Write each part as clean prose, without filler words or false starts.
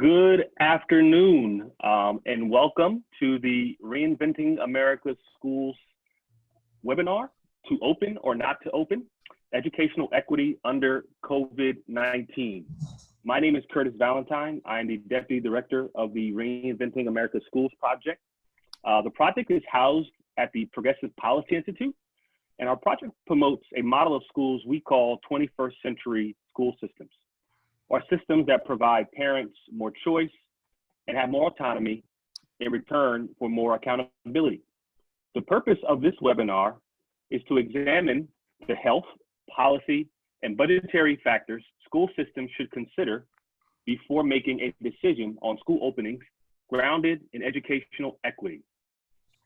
Good afternoon, and welcome to the Reinventing America's Schools webinar, To Open or Not to Open, Educational Equity Under COVID-19. My name is Curtis Valentine. I am the Deputy Director of the Reinventing America's Schools project. The project is housed at the Progressive Policy Institute, and our project promotes a model of schools we call 21st century school systems, or systems that provide parents more choice and have more autonomy in return for more accountability. The purpose of this webinar is to examine the health, policy, and budgetary factors school systems should consider before making a decision on school openings grounded in educational equity.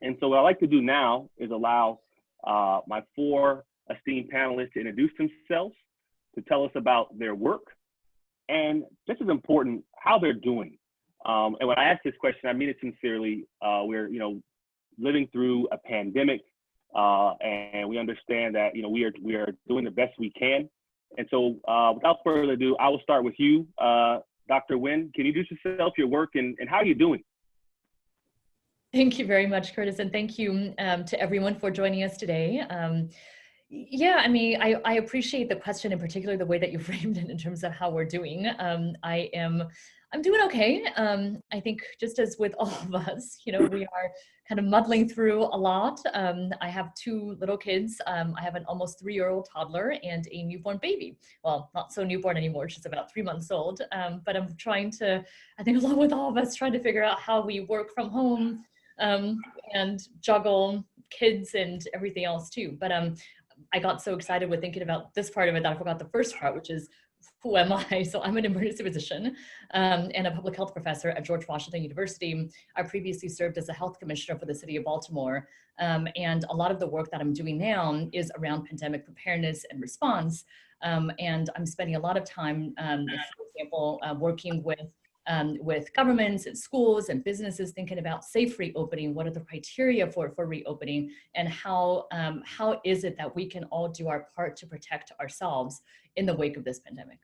And so what I'd like to do now is allow my four esteemed panelists to introduce themselves, to tell us about their work, and just as important, how they're doing. And when I ask this question, I mean it sincerely. We're living through a pandemic, and we understand that we are doing the best we can. And so without further ado, I will start with you, Dr. Wen. Can you introduce yourself, your work, and how are you doing? Thank you very much, Curtis, and thank you to everyone for joining us today. Yeah, I mean, I appreciate the question, in particular the way that you framed it in terms of how we're doing. I'm doing okay. I think just as with all of us, we are kind of muddling through a lot. I have two little kids. I have an almost 3-year-old toddler and a newborn baby. Well, not so newborn anymore. She's about 3 months old. But I'm trying to, I think along with all of us, trying to figure out how we work from home and juggle kids and everything else too. But I got so excited with thinking about this part of it that I forgot the first part, which is, who am I? So I'm an emergency physician and a public health professor at George Washington University. I previously served as a health commissioner for the city of Baltimore. And a lot of the work that I'm doing now is around pandemic preparedness and response. And I'm spending a lot of time, for example, working with governments and schools and businesses thinking about safe reopening. What are the criteria for reopening, and how is it that we can all do our part to protect ourselves in the wake of this pandemic?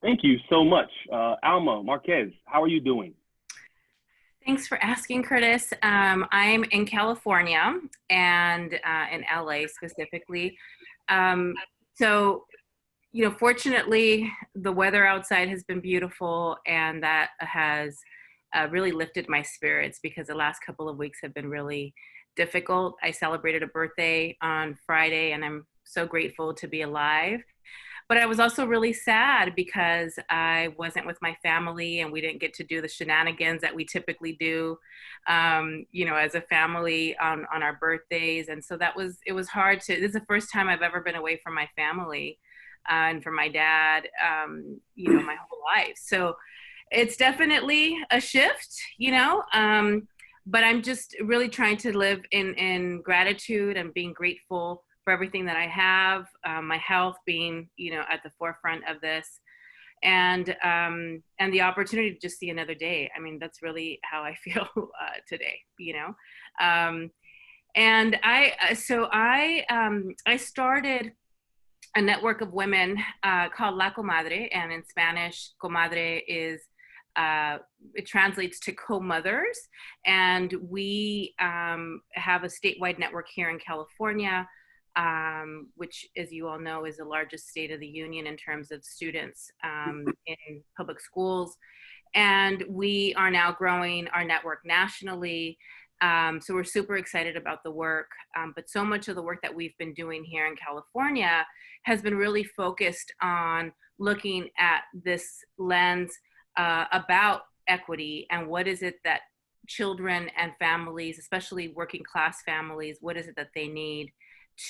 Thank you so much. Alma Marquez, how are you doing? Thanks for asking, Curtis. I'm in California and in LA specifically. Fortunately, the weather outside has been beautiful, and that has really lifted my spirits because the last couple of weeks have been really difficult. I celebrated a birthday on Friday, and I'm so grateful to be alive. But I was also really sad because I wasn't with my family, and we didn't get to do the shenanigans that we typically do, as a family on our birthdays. And so it was hard this is the first time I've ever been away from my family. And from my dad, my whole life. So it's definitely a shift, but I'm just really trying to live in gratitude and being grateful for everything that I have, my health being, at the forefront of this, and the opportunity to just see another day. I mean, that's really how I feel today, And I started a network of women called La Comadre, and in Spanish, comadre is, it translates to co-mothers. And we have a statewide network here in California, which, as you all know, is the largest state of the union in terms of students in public schools. And we are now growing our network nationally. So we're super excited about the work, but so much of the work that we've been doing here in California has been really focused on looking at this lens about equity, and what is it that children and families, especially working class families, what is it that they need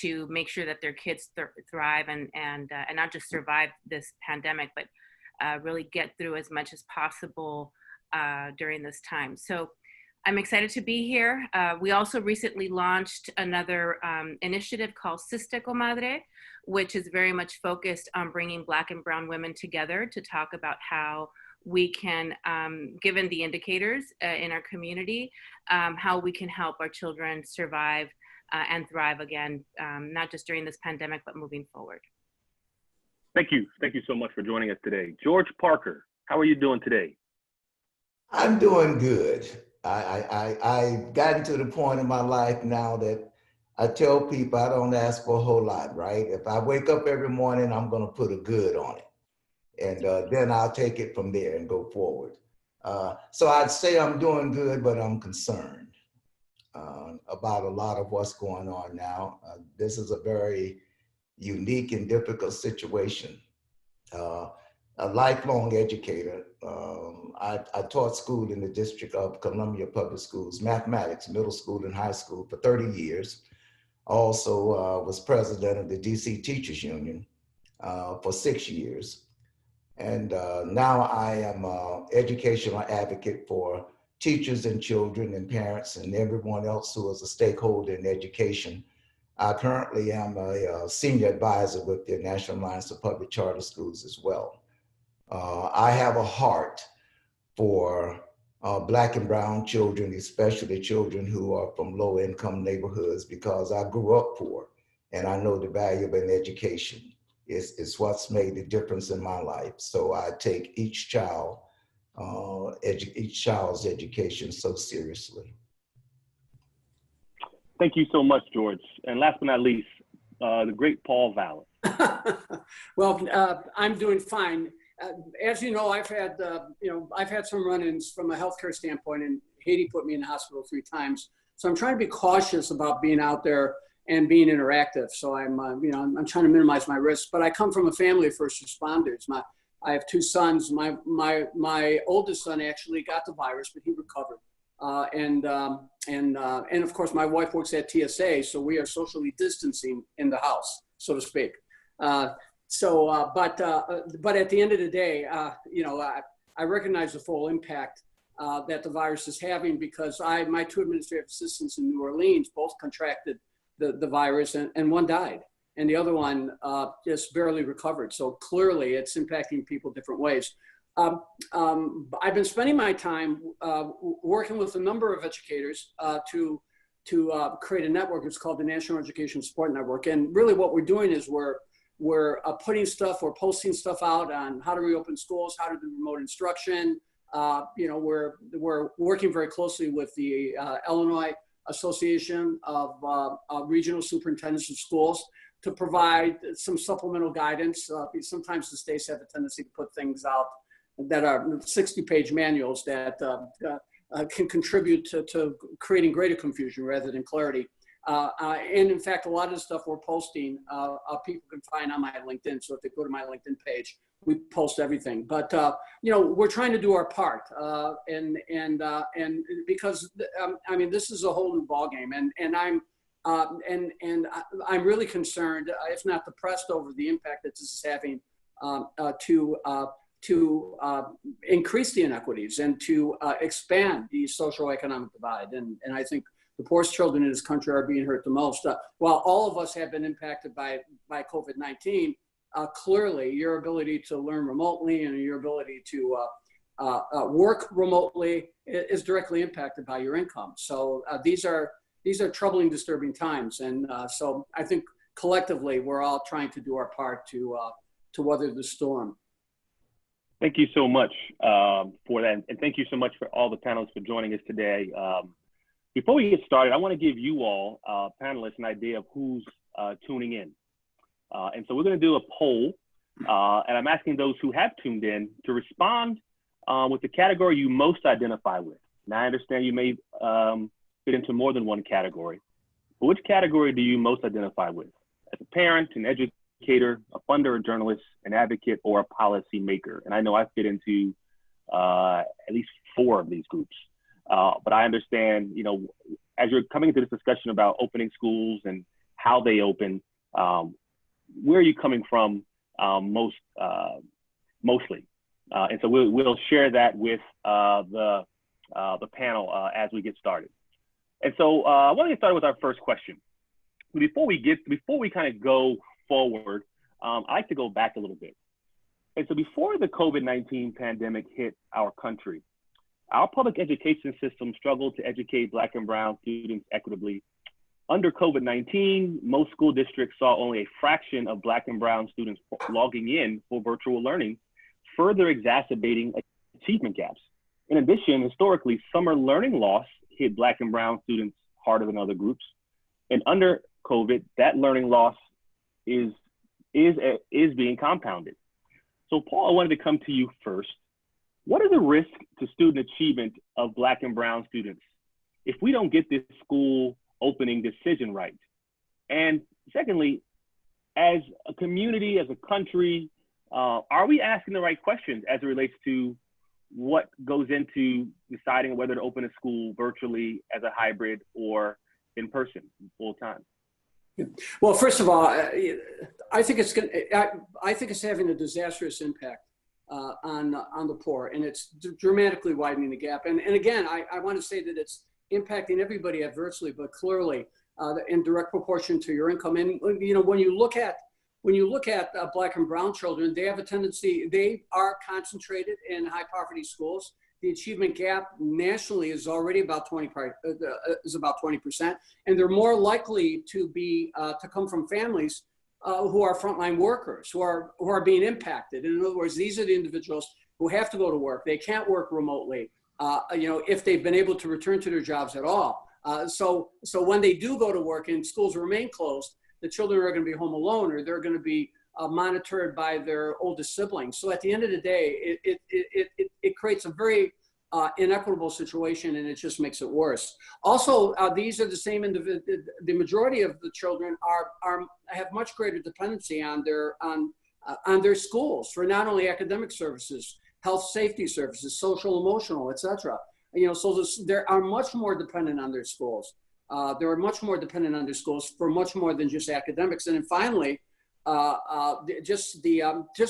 to make sure that their kids thrive and not just survive this pandemic, but really get through as much as possible during this time. So I'm excited to be here. We also recently launched another initiative called Sister Comadre, which is very much focused on bringing Black and Brown women together to talk about how we can, given the indicators in our community, how we can help our children survive and thrive again, not just during this pandemic, but moving forward. Thank you. Thank you so much for joining us today. George Parker, How are you doing today? I'm doing good. I've gotten to the point in my life now that I tell people I don't ask for a whole lot, right? If I wake up every morning, I'm going to put a good on it. And then I'll take it from there and go forward. So I'd say I'm doing good, but I'm concerned about a lot of what's going on now. This is a very unique and difficult situation. A lifelong educator. I taught school in the District of Columbia Public Schools, mathematics, middle school and high school for 30 years. Also was president of the DC Teachers Union for 6 years. And now I am an educational advocate for teachers and children and parents and everyone else who is a stakeholder in education. I currently am a senior advisor with the National Alliance of Public Charter Schools as well. I have a heart for Black and brown children, especially children who are from low income neighborhoods, because I grew up poor and I know the value of an education. It's what's made the difference in my life. So I take each child's education so seriously. Thank you so much, George. And last but not least, the great Paul Vallas. Well, I'm doing fine. As you know, I've had some run-ins from a healthcare standpoint, and Haiti put me in the hospital 3 times. So I'm trying to be cautious about being out there and being interactive. So I'm trying to minimize my risk. But I come from a family of first responders. I have 2 sons. My oldest son actually got the virus, but he recovered. And of course, my wife works at TSA, so we are socially distancing in the house, so to speak. But at the end of the day, I recognize the full impact that the virus is having, because my 2 administrative assistants in New Orleans both contracted the virus, and one died, and the other one just barely recovered. So clearly, it's impacting people different ways. I've been spending my time working with a number of educators to create a network. It's called the National Education Support Network. And really what we're doing is we're posting stuff out on how to reopen schools, how to do remote instruction. We're working very closely with the Illinois Association of Regional Superintendents of Schools to provide some supplemental guidance. Sometimes the states have a tendency to put things out that are 60-page manuals that can contribute to creating greater confusion rather than clarity. And in fact, a lot of the stuff we're posting, people can find on my LinkedIn. So if they go to my LinkedIn page, we post everything. But we're trying to do our part, and because this is a whole new ballgame, and I'm really concerned, if not depressed, over the impact that this is having to increase the inequities and to expand the socioeconomic divide. And I think the poorest children in this country are being hurt the most. While all of us have been impacted by COVID-19, clearly your ability to learn remotely and your ability to work remotely is directly impacted by your income. So these are troubling, disturbing times. And so I think collectively we're all trying to do our part to weather the storm. Thank you so much for that. And thank you so much for all the panelists for joining us today. Before we get started, I want to give you all panelists an idea of who's tuning in. And so we're going to do a poll, and I'm asking those who have tuned in to respond with the category you most identify with. Now, I understand you may fit into more than one category, but which category do you most identify with? As a parent, an educator, a funder, a journalist, an advocate, or a policy maker? And I know I fit into at least 4 of these groups. But I understand, as you're coming into this discussion about opening schools and how they open, where are you coming from mostly? And so we'll share that with the panel as we get started. And so I want to get started with our first question. Before we kind of go forward, I like to go back a little bit. And so before the COVID-19 pandemic hit our country, our public education system struggled to educate Black and brown students equitably. Under COVID-19, most school districts saw only a fraction of Black and brown students logging in for virtual learning, further exacerbating achievement gaps. In addition, historically, summer learning loss hit Black and brown students harder than other groups. And under COVID, that learning loss is being compounded. So Paul, I wanted to come to you first. What are the risks to student achievement of Black and brown students if we don't get this school opening decision right? And secondly, as a community, as a country, are we asking the right questions as it relates to what goes into deciding whether to open a school virtually, as a hybrid, or in person full time? Well, first of all, I think it's having a disastrous impact on the poor, and it's dramatically widening the gap. And again, I want to say that it's impacting everybody adversely, but clearly in direct proportion to your income. And you know, when you look at Black and brown children, they have a tendency, they are concentrated in high poverty schools. The achievement gap nationally is already about 20%, and they're more likely to be to come from families who are frontline workers, who are being impacted. In other words, these are the individuals who have to go to work. They can't work remotely, you know, if they've been able to return to their jobs at all. So when they do go to work and schools remain closed, the children are going to be home alone, or they're going to be monitored by their oldest siblings. So at the end of the day, it creates a very inequitable situation, and it just makes it worse. Also, these are the same the majority of the children have much greater dependency on their schools for not only academic services, health safety services, social, emotional, etc. You know, so they are much more dependent on their schools. They're much more dependent on their schools for much more than just academics. And then finally, just the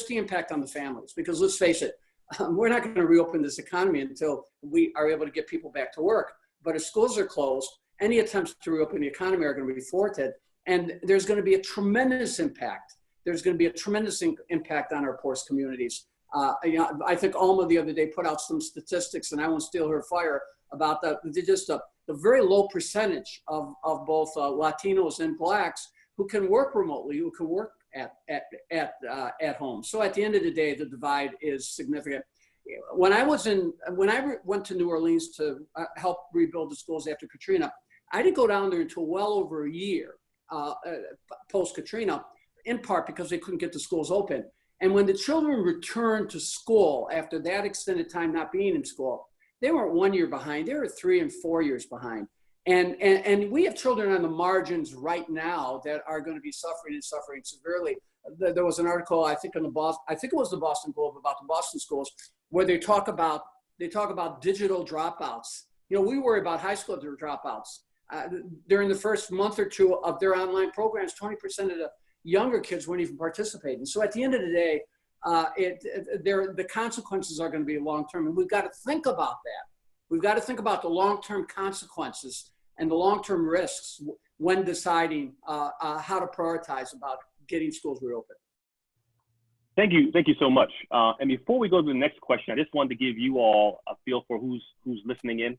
impact on the families, because let's face it, we're not going to reopen this economy until we are able to get people back to work. But if schools are closed, any attempts to reopen the economy are going to be thwarted. And there's going to be a tremendous impact. There's going to be a tremendous impact on our poorest communities. You know, I think Alma the other day put out some statistics, and I won't steal her fire, about the very low percentage of both Latinos and Blacks who can work remotely, who can work at home. So at the end of the day, the divide is significant. When I went to New Orleans to help rebuild the schools after Katrina, I didn't go down there until well over a year post-Katrina, in part because they couldn't get the schools open. And when the children returned to school after that extended time not being in school, they weren't 1 year behind, they were 3 and 4 years behind. And we have children on the margins right now that are going to be suffering severely. There was an article, I think it was the Boston Globe, about the Boston schools, where they talk about digital dropouts. You know, we worry about high school dropouts. During the first month or two of their online programs, 20% of the younger kids weren't even participating. So at the end of the day, the consequences are going to be long-term, and we've got to think about that. We've got to think about the long-term consequences and the long-term risks when deciding how to prioritize about getting schools reopened. Thank you so much. And before we go to the next question, I just wanted to give you all a feel for who's listening in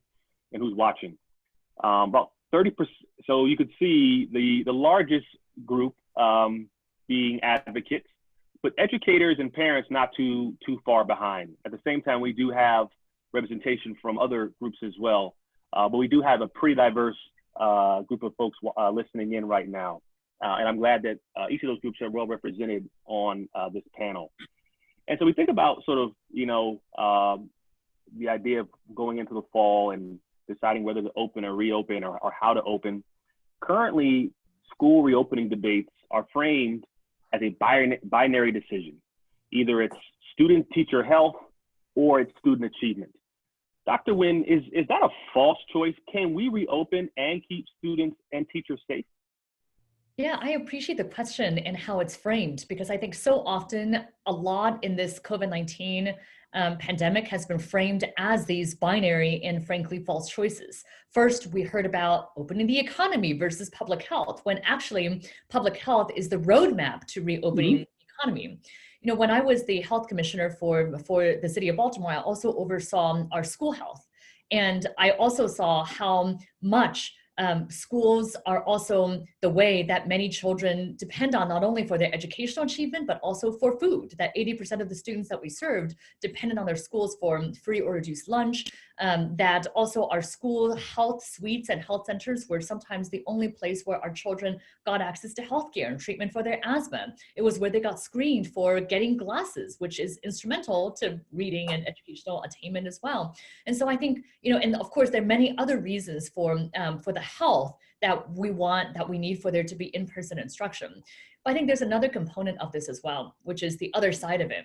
and who's watching. About 30%. So you could see the largest group being advocates, but educators and parents not too far behind. At the same time, we do have representation from other groups as well, but we do have a pretty diverse group of folks listening in right now, and I'm glad that each of those groups are well represented on this panel. And so we think about sort of, you know, the idea of going into the fall and deciding whether to open or reopen, or how to open. Currently, school reopening debates are framed as a binary decision. Either it's student-teacher health or it's student achievement. Dr. Wen, is that a false choice? Can we reopen and keep students and teachers safe? Yeah, I appreciate the question and how it's framed, because I think so often a lot in this COVID-19 pandemic has been framed as these binary and frankly false choices. First, we heard about opening the economy versus public health, when actually public health is the roadmap to reopening the economy. You know, when I was the health commissioner for the city of Baltimore, I also oversaw our school health. And I also saw how much Schools are also the way that many children depend on, not only for their educational achievement, but also for food. That 80% of the students that we served depended on their schools for free or reduced lunch. That also our school health suites and health centers were sometimes the only place where our children got access to healthcare and treatment for their asthma. It was where they got screened for getting glasses, which is instrumental to reading and educational attainment as well. And so I think, and of course there are many other reasons for the health that we need for there to be in-person instruction. But I think there's another component of this as well, which is the other side of it.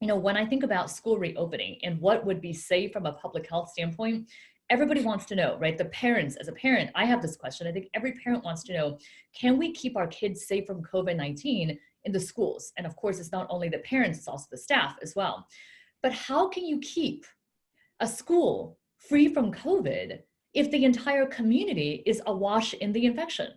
When I think about school reopening and what would be safe from a public health standpoint, everybody wants to know, right? The parents, as a parent, I have this question. I think every parent wants to know, can we keep our kids safe from COVID-19 in the schools? And of course, it's not only the parents, it's also the staff as well. But how can you keep a school free from COVID if the entire community is awash in the infection?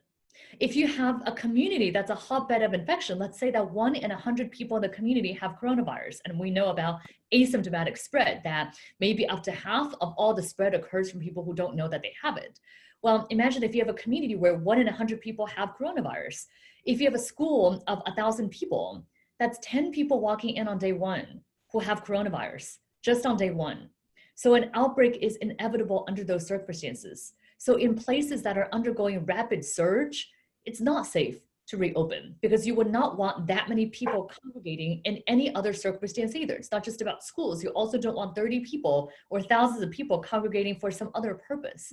If you have a community that's a hotbed of infection, let's say that 1 in 100 people in the community have coronavirus, and we know about asymptomatic spread, that maybe up to half of all the spread occurs from people who don't know that they have it. Well, imagine if you have a community where 1 in 100 people have coronavirus. If you have a school of 1,000 people, that's 10 people walking in on day 1 who have coronavirus, just on day 1. So an outbreak is inevitable under those circumstances. So in places that are undergoing rapid surge, it's not safe to reopen because you would not want that many people congregating in any other circumstance either. It's not just about schools. You also don't want 30 people or thousands of people congregating for some other purpose.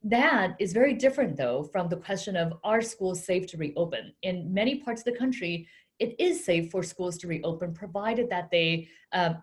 That is very different though from the question of, are schools safe to reopen? In many parts of the country, it is safe for schools to reopen, provided that they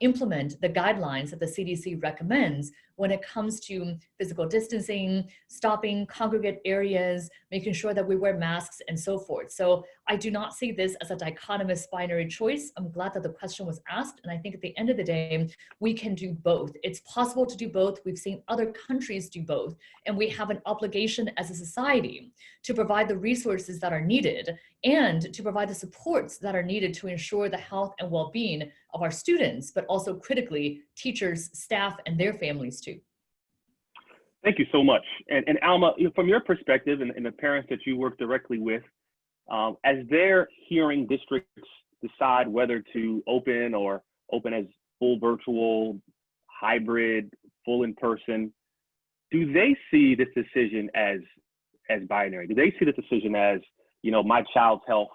implement the guidelines that the CDC recommends when it comes to physical distancing, stopping congregate areas, making sure that we wear masks and so forth. So I do not see this as a dichotomous binary choice. I'm glad that the question was asked. And I think at the end of the day, we can do both. It's possible to do both. We've seen other countries do both. And we have an obligation as a society to provide the resources that are needed and to provide the supports that are needed to ensure the health and well-being of our students, but also critically teachers, staff, and their families too. Thank you so much. And Alma, from your perspective and the parents that you work directly with, as they're hearing districts decide whether to open or open as full virtual, hybrid, full in person, do they see this decision as binary? Do they see the decision as, my child's health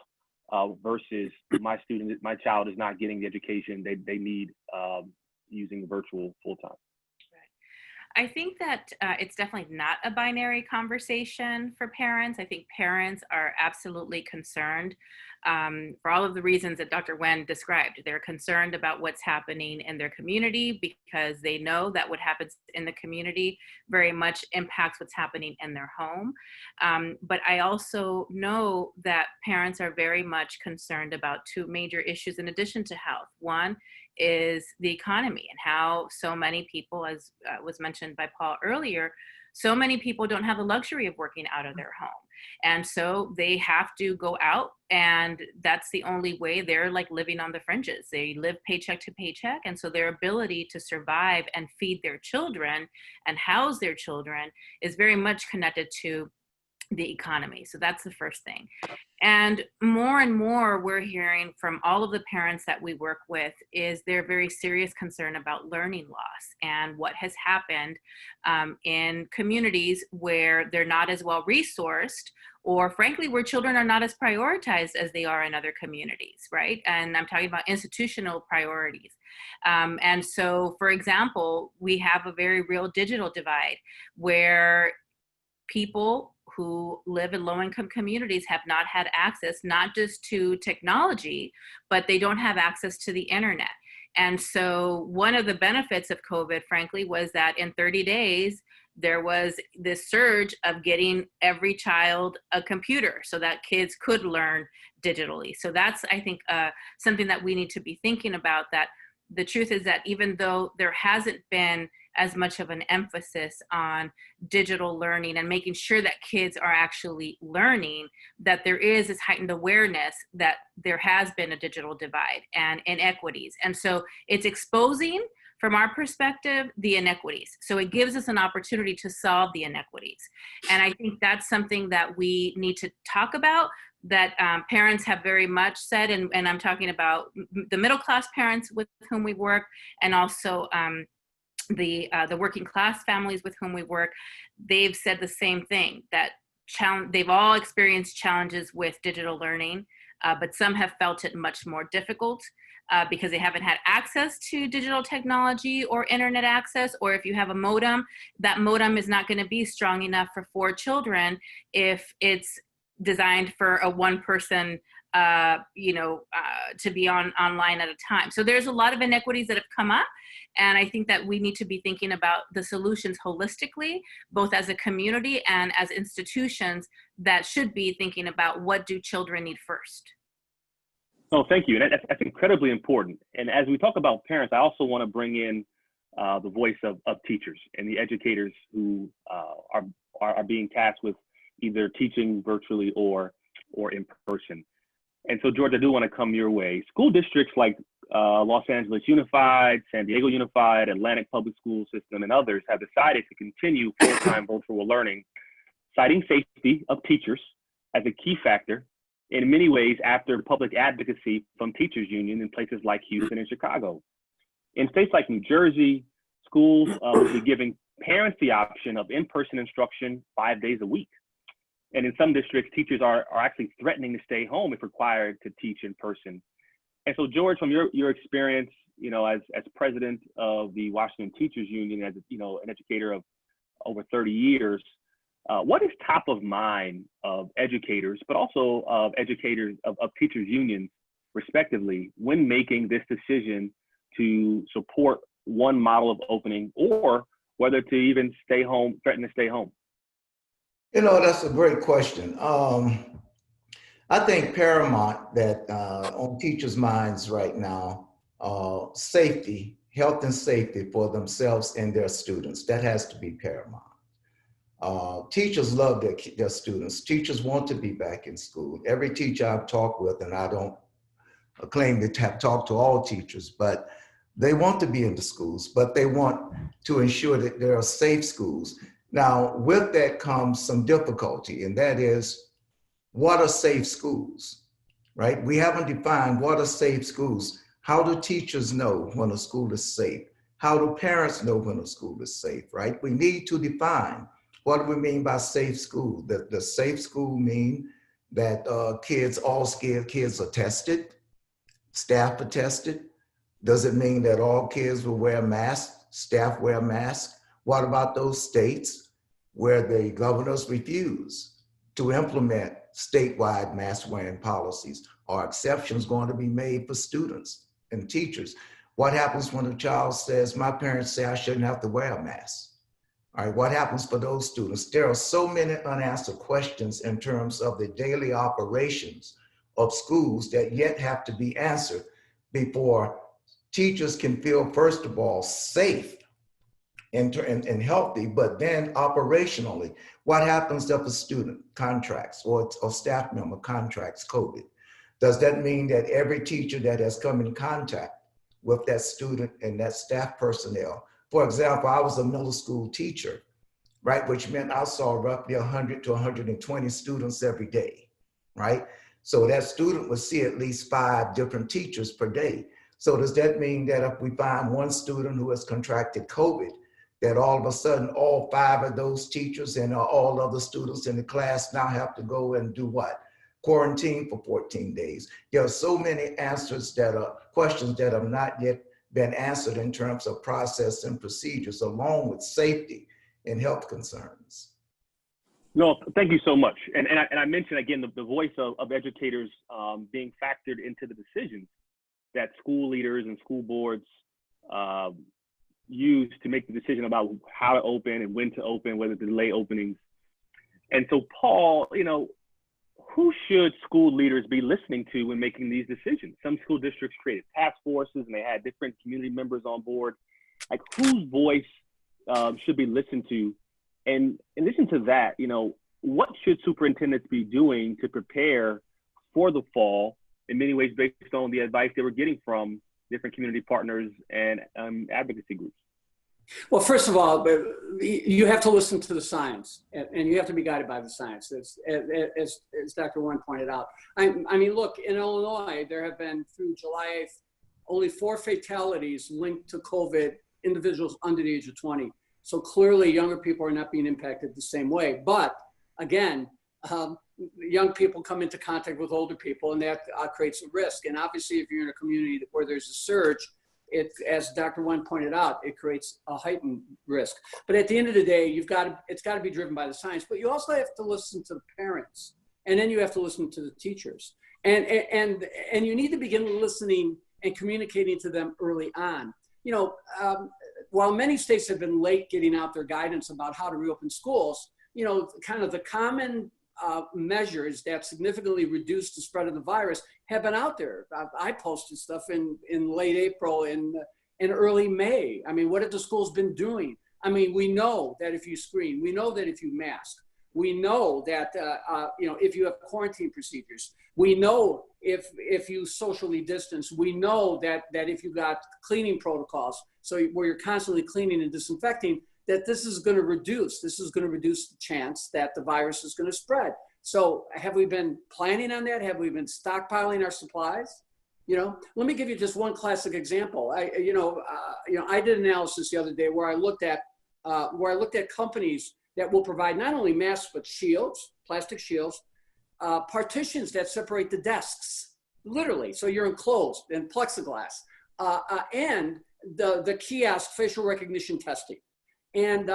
versus my child is not getting the education they need using virtual full time? I think that it's definitely not a binary conversation for parents. I think parents are absolutely concerned for all of the reasons that Dr. Wen described. They're concerned about what's happening in their community because they know that what happens in the community very much impacts what's happening in their home. But I also know that parents are very much concerned about two major issues in addition to health. One is the economy and how so many people, as was mentioned by Paul earlier, so many people don't have the luxury of working out of their home. And so they have to go out, and that's the only way. They're like living on the fringes. They live paycheck to paycheck. And so their ability to survive and feed their children and house their children is very much connected to the economy. So that's the first thing. And more we're hearing from all of the parents that we work with is their very serious concern about learning loss and what has happened in communities where they're not as well resourced, or frankly, where children are not as prioritized as they are in other communities, right? And I'm talking about institutional priorities. And so, for example, we have a very real digital divide where people who live in low-income communities have not had access, not just to technology, but they don't have access to the internet. And so one of the benefits of COVID, frankly, was that in 30 days, there was this surge of getting every child a computer so that kids could learn digitally. So that's, I think, something that we need to be thinking about, that the truth is that even though there hasn't been as much of an emphasis on digital learning and making sure that kids are actually learning, that there is this heightened awareness that there has been a digital divide and inequities. And so it's exposing from our perspective, the inequities. So it gives us an opportunity to solve the inequities. And I think that's something that we need to talk about, that parents have very much said, and I'm talking about the middle class parents with whom we work, and also the working class families with whom we work. They've said the same thing, that they've all experienced challenges with digital learning, but some have felt it much more difficult because they haven't had access to digital technology or internet access, or if you have a modem, that modem is not going to be strong enough for 4 children if it's designed for a one person to be online at a time. So there's a lot of inequities that have come up. And I think that we need to be thinking about the solutions holistically, both as a community and as institutions that should be thinking about what do children need first. Oh, thank you. And that's incredibly important. And as we talk about parents, I also want to bring in the voice of teachers and the educators who are being tasked with either teaching virtually or in person. And so, George, I do want to come your way. School districts like Los Angeles Unified, San Diego Unified, Atlantic Public School System, and others have decided to continue full-time virtual learning, citing safety of teachers as a key factor, in many ways after public advocacy from teachers union in places like Houston and Chicago. In states like New Jersey, schools will be giving parents the option of in-person instruction 5 days a week. And in some districts, teachers are actually threatening to stay home if required to teach in person. And so, George, from your experience, as president of the Washington Teachers Union, as an educator of over 30 years, what is top of mind of educators, but also of educators of teachers unions, respectively, when making this decision to support one model of opening, or whether to even stay home, threaten to stay home? That's a great question. I think paramount that on teachers' minds right now, safety, health and safety for themselves and their students, that has to be paramount. Teachers love their students. Teachers want to be back in school. Every teacher I've talked with, and I don't claim to have talked to all teachers, but they want to be in the schools, but they want to ensure that there are safe schools. Now, with that comes some difficulty, and that is, what are safe schools, right? We haven't defined what are safe schools. How do teachers know when a school is safe? How do parents know when a school is safe, right? We need to define what do we mean by safe school. The safe school mean that all kids are tested, staff are tested. Does it mean that all kids will wear masks, staff wear masks? What about those states where the governors refuse to implement statewide mask wearing policies? Are exceptions going to be made for students and teachers? What happens when a child says, my parents say I shouldn't have to wear a mask? All right, what happens for those students? There are so many unanswered questions in terms of the daily operations of schools that yet have to be answered before teachers can feel, first of all, safe and healthy, but then operationally, what happens if a student contracts or staff member contracts COVID? Does that mean that every teacher that has come in contact with that student and that staff personnel, for example, I was a middle school teacher, right? Which meant I saw roughly 100 to 120 students every day, right? So that student would see at least 5 different teachers per day. So does that mean that if we find one student who has contracted COVID, that all of a sudden all 5 of those teachers and all other students in the class now have to go and do what? Quarantine for 14 days. There are so many questions that have not yet been answered in terms of process and procedures, along with safety and health concerns. No, thank you so much. And I mentioned again the voice of educators being factored into the decisions that school leaders and school boards use to make the decision about how to open and when to open, whether to delay openings. And so, Paul, who should school leaders be listening to when making these decisions? Some school districts created task forces and they had different community members on board. Like, whose voice should be listened to? And in addition to that, what should superintendents be doing to prepare for the fall, in many ways based on the advice they were getting from different community partners and advocacy groups? Well, first of all, you have to listen to the science, and you have to be guided by the science, as Dr. Wen pointed out. I mean, look, in Illinois, there have been, through July 8th, only 4 fatalities linked to COVID, individuals under the age of 20. So clearly, younger people are not being impacted the same way. But again, young people come into contact with older people, and that creates a risk. And obviously, if you're in a community where there's a surge, as Dr. Wen pointed out, it creates a heightened risk. But at the end of the day, it's got to be driven by the science. But you also have to listen to the parents, and then you have to listen to the teachers, and you need to begin listening and communicating to them early on. You know, while many states have been late getting out their guidance about how to reopen schools, you know, kind of the common measures that significantly reduce the spread of the virus have been out there. I posted stuff in late April and early May. I mean, what have the schools been doing? I mean, we know that if you screen, we know that if you mask, we know that you know, if you have quarantine procedures, we know if you socially distance, we know that if you got cleaning protocols, so where you're constantly cleaning and disinfecting, that this is going to reduce the chance that the virus is going to spread. So have we been planning on that? Have we been stockpiling our supplies? You know, let me give you just one classic example. I did analysis the other day where I looked at companies that will provide not only masks, but shields, plastic shields, partitions that separate the desks, literally. So you're enclosed in plexiglass, and the kiosk facial recognition testing. And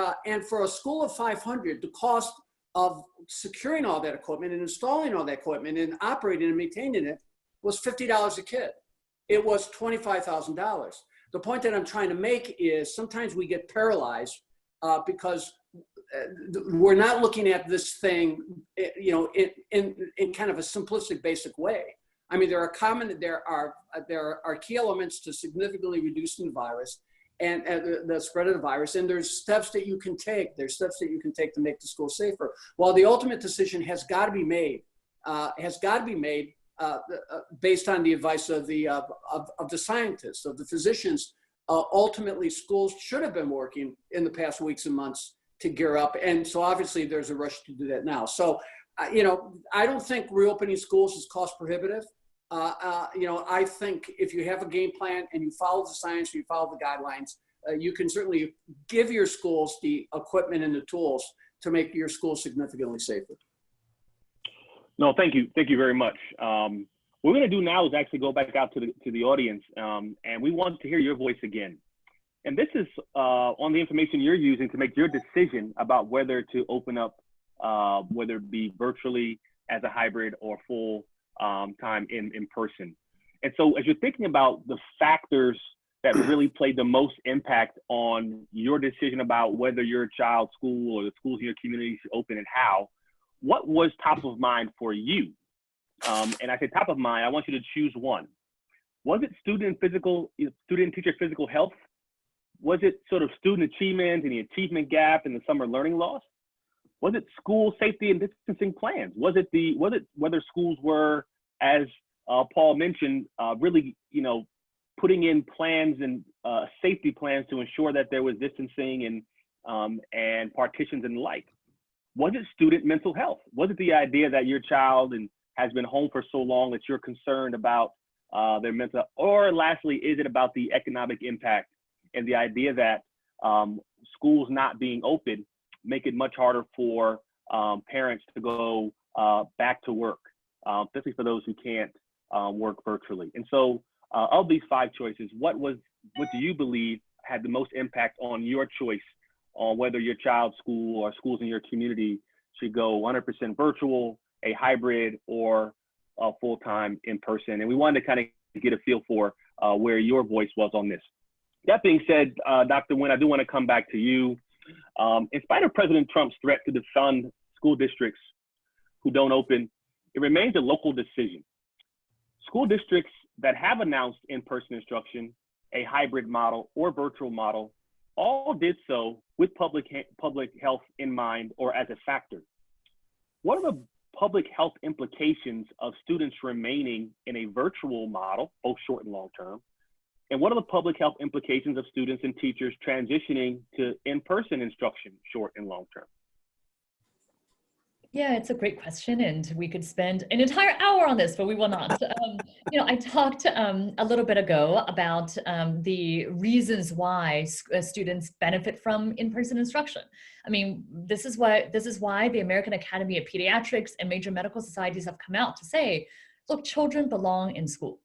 for a school of 500, the cost of securing all that equipment and installing all that equipment and operating and maintaining it was $50 a kid. It was $25,000. The point that I'm trying to make is sometimes we get paralyzed because we're not looking at this thing, you know, in kind of a simplistic, basic way. I mean, there are key elements to significantly reducing the virus and the spread of the virus, and there's steps that you can take. There's steps that you can take to make the school safer. While the ultimate decision has got to be made, based on the advice of the scientists, of the physicians. Ultimately, schools should have been working in the past weeks and months to gear up, and so obviously there's a rush to do that now. So, you know, I don't think reopening schools is cost prohibitive. You know, I think if you have a game plan and you follow the science, you follow the guidelines, you can certainly give your schools the equipment and the tools to make your school significantly safer. No, thank you. Thank you very much. What we're going to do now is actually go back out to the audience, and we want to hear your voice again. And this is on the information you're using to make your decision about whether to open up, whether it be virtually as a hybrid or full time in person. And so as you're thinking about the factors that really played the most impact on your decision about whether your child's school or the schools in your community should open and how, what was top of mind for you? And I say top of mind, I want you to choose one. Was it student and teacher physical health? Was it sort of student achievement and the achievement gap and the summer learning loss? Was it school safety and distancing plans? Was it whether schools were, as Paul mentioned, really, you know, putting in plans and safety plans to ensure that there was distancing and partitions and the like? Was it student mental health? Was it the idea that your child has been home for so long that you're concerned about their mental? Or lastly, is it about the economic impact and the idea that schools not being open make it much harder for parents to go back to work, especially for those who can't work virtually? And so of these 5 choices, what do you believe had the most impact on your choice on whether your child's school or schools in your community should go 100% virtual, a hybrid, or full-time in person? And we wanted to kind of get a feel for where your voice was on this. That being said, Dr. Wen, I do want to come back to you. In spite of President Trump's threat to defund school districts who don't open, it remains a local decision. School districts that have announced in-person instruction, a hybrid model or virtual model, all did so with public health in mind or as a factor. What are the public health implications of students remaining in a virtual model, both short and long term, And what are the public health implications of students and teachers transitioning to in-person instruction, short and long term? Yeah, it's a great question, and we could spend an entire hour on this, but we will not. I talked a little bit ago about the reasons why students benefit from in-person instruction. I mean, this is why the American Academy of Pediatrics and major medical societies have come out to say, look, children belong in school.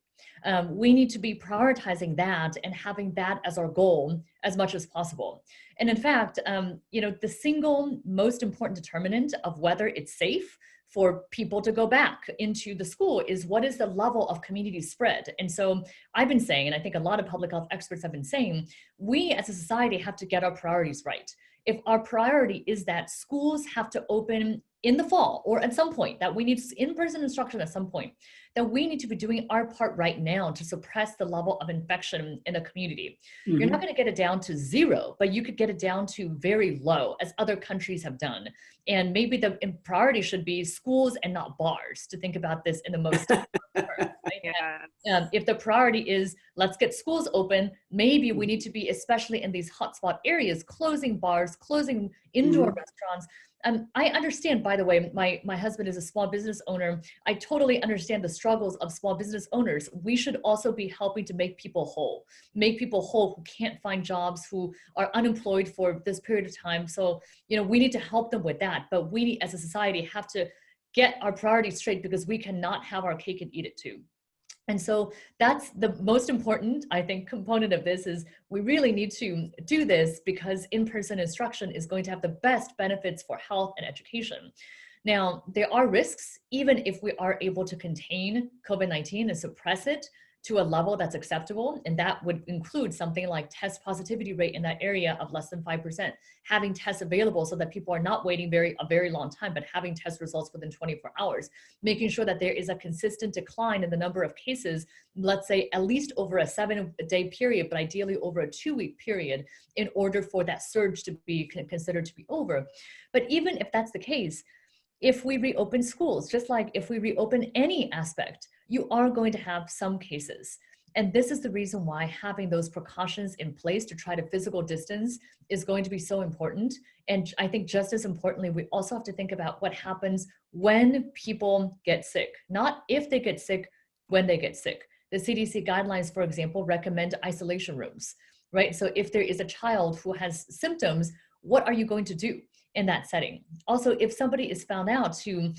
We need to be prioritizing that and having that as our goal as much as possible. And in fact, the single most important determinant of whether it's safe for people to go back into the school is what is the level of community spread. And so I've been saying, and I think a lot of public health experts have been saying, we as a society have to get our priorities right. If our priority is that schools have to open in the fall or at some point, that we need in-person instruction at some point, that we need to be doing our part right now to suppress the level of infection in the community. Mm-hmm. You're not going to get it down to zero, but you could get it down to very low, as other countries have done. And maybe the priority should be schools and not bars, to think about this in the most terms, right? Yeah. If the priority is let's get schools open, maybe we need to be, especially in these hotspot areas, closing bars, closing indoor restaurants. I understand, by the way, my husband is a small business owner. I totally understand the struggles of small business owners. We should also be helping to make people whole who can't find jobs, who are unemployed for this period of time. So, we need to help them with that. But we as a society have to get our priorities straight, because we cannot have our cake and eat it too. And so that's the most important, I think, component of this is we really need to do this because in-person instruction is going to have the best benefits for health and education. Now, there are risks, even if we are able to contain COVID-19 and suppress it to a level that's acceptable. And that would include something like test positivity rate in that area of less than 5%, having tests available so that people are not waiting a very long time, but having test results within 24 hours, making sure that there is a consistent decline in the number of cases, let's say at least over a 7-day period, but ideally over a 2-week period, in order for that surge to be considered to be over. But even if that's the case, if we reopen schools, just like if we reopen any aspect, you are going to have some cases. And this is the reason why having those precautions in place to try to physical distance is going to be so important. And I think just as importantly, we also have to think about what happens when people get sick, not if they get sick, when they get sick. The CDC guidelines, for example, recommend isolation rooms, right? So if there is a child who has symptoms, what are you going to do in that setting? Also, if somebody is found out to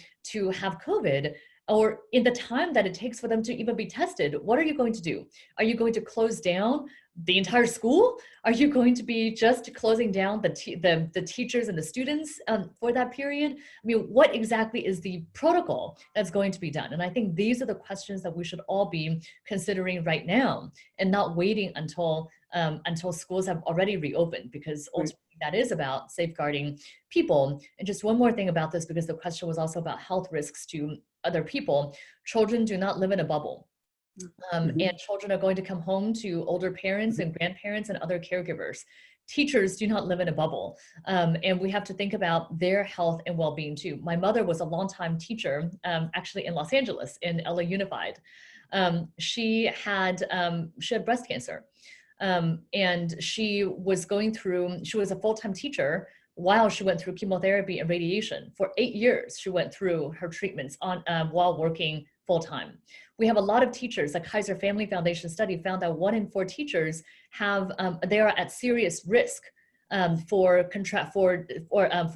have COVID, or in the time that it takes for them to even be tested, what are you going to do? Are you going to close down the entire school? Are you going to be just closing down the teachers and the students for that period? I mean, what exactly is the protocol that's going to be done? And I think these are the questions that we should all be considering right now, and not waiting until schools have already reopened, because ultimately that is about safeguarding people. And just one more thing about this, because the question was also about health risks to other people. Children do not live in a bubble. And children are going to come home to older parents and grandparents and other caregivers. Teachers do not live in a bubble. And we have to think about their health and well-being too. My mother was a longtime teacher, actually in Los Angeles, in LA Unified. She had breast cancer. And she was a full-time teacher while she went through chemotherapy and radiation. For 8 years, she went through her treatments while working full-time. We have a lot of teachers. The Kaiser Family Foundation study found that 1 in 4 teachers they are at serious risk for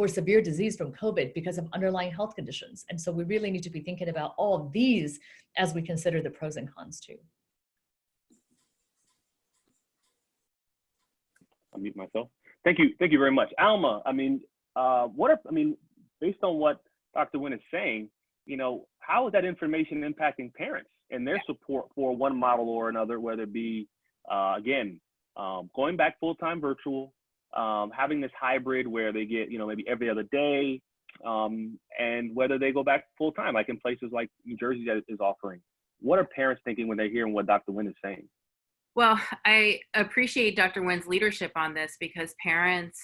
severe disease from COVID because of underlying health conditions. And so we really need to be thinking about all of these as we consider the pros and cons too. I'll mute myself. Thank you very much, Alma. Based on what Dr. Wen is saying, how is that information impacting parents and their support for one model or another, whether it be going back full-time virtual, having this hybrid where they get maybe every other day, and whether they go back full-time, like in places like New Jersey that is offering. What are parents thinking when they're hearing what Dr. Wen is saying? Well, I appreciate Dr. Wen's leadership on this, because parents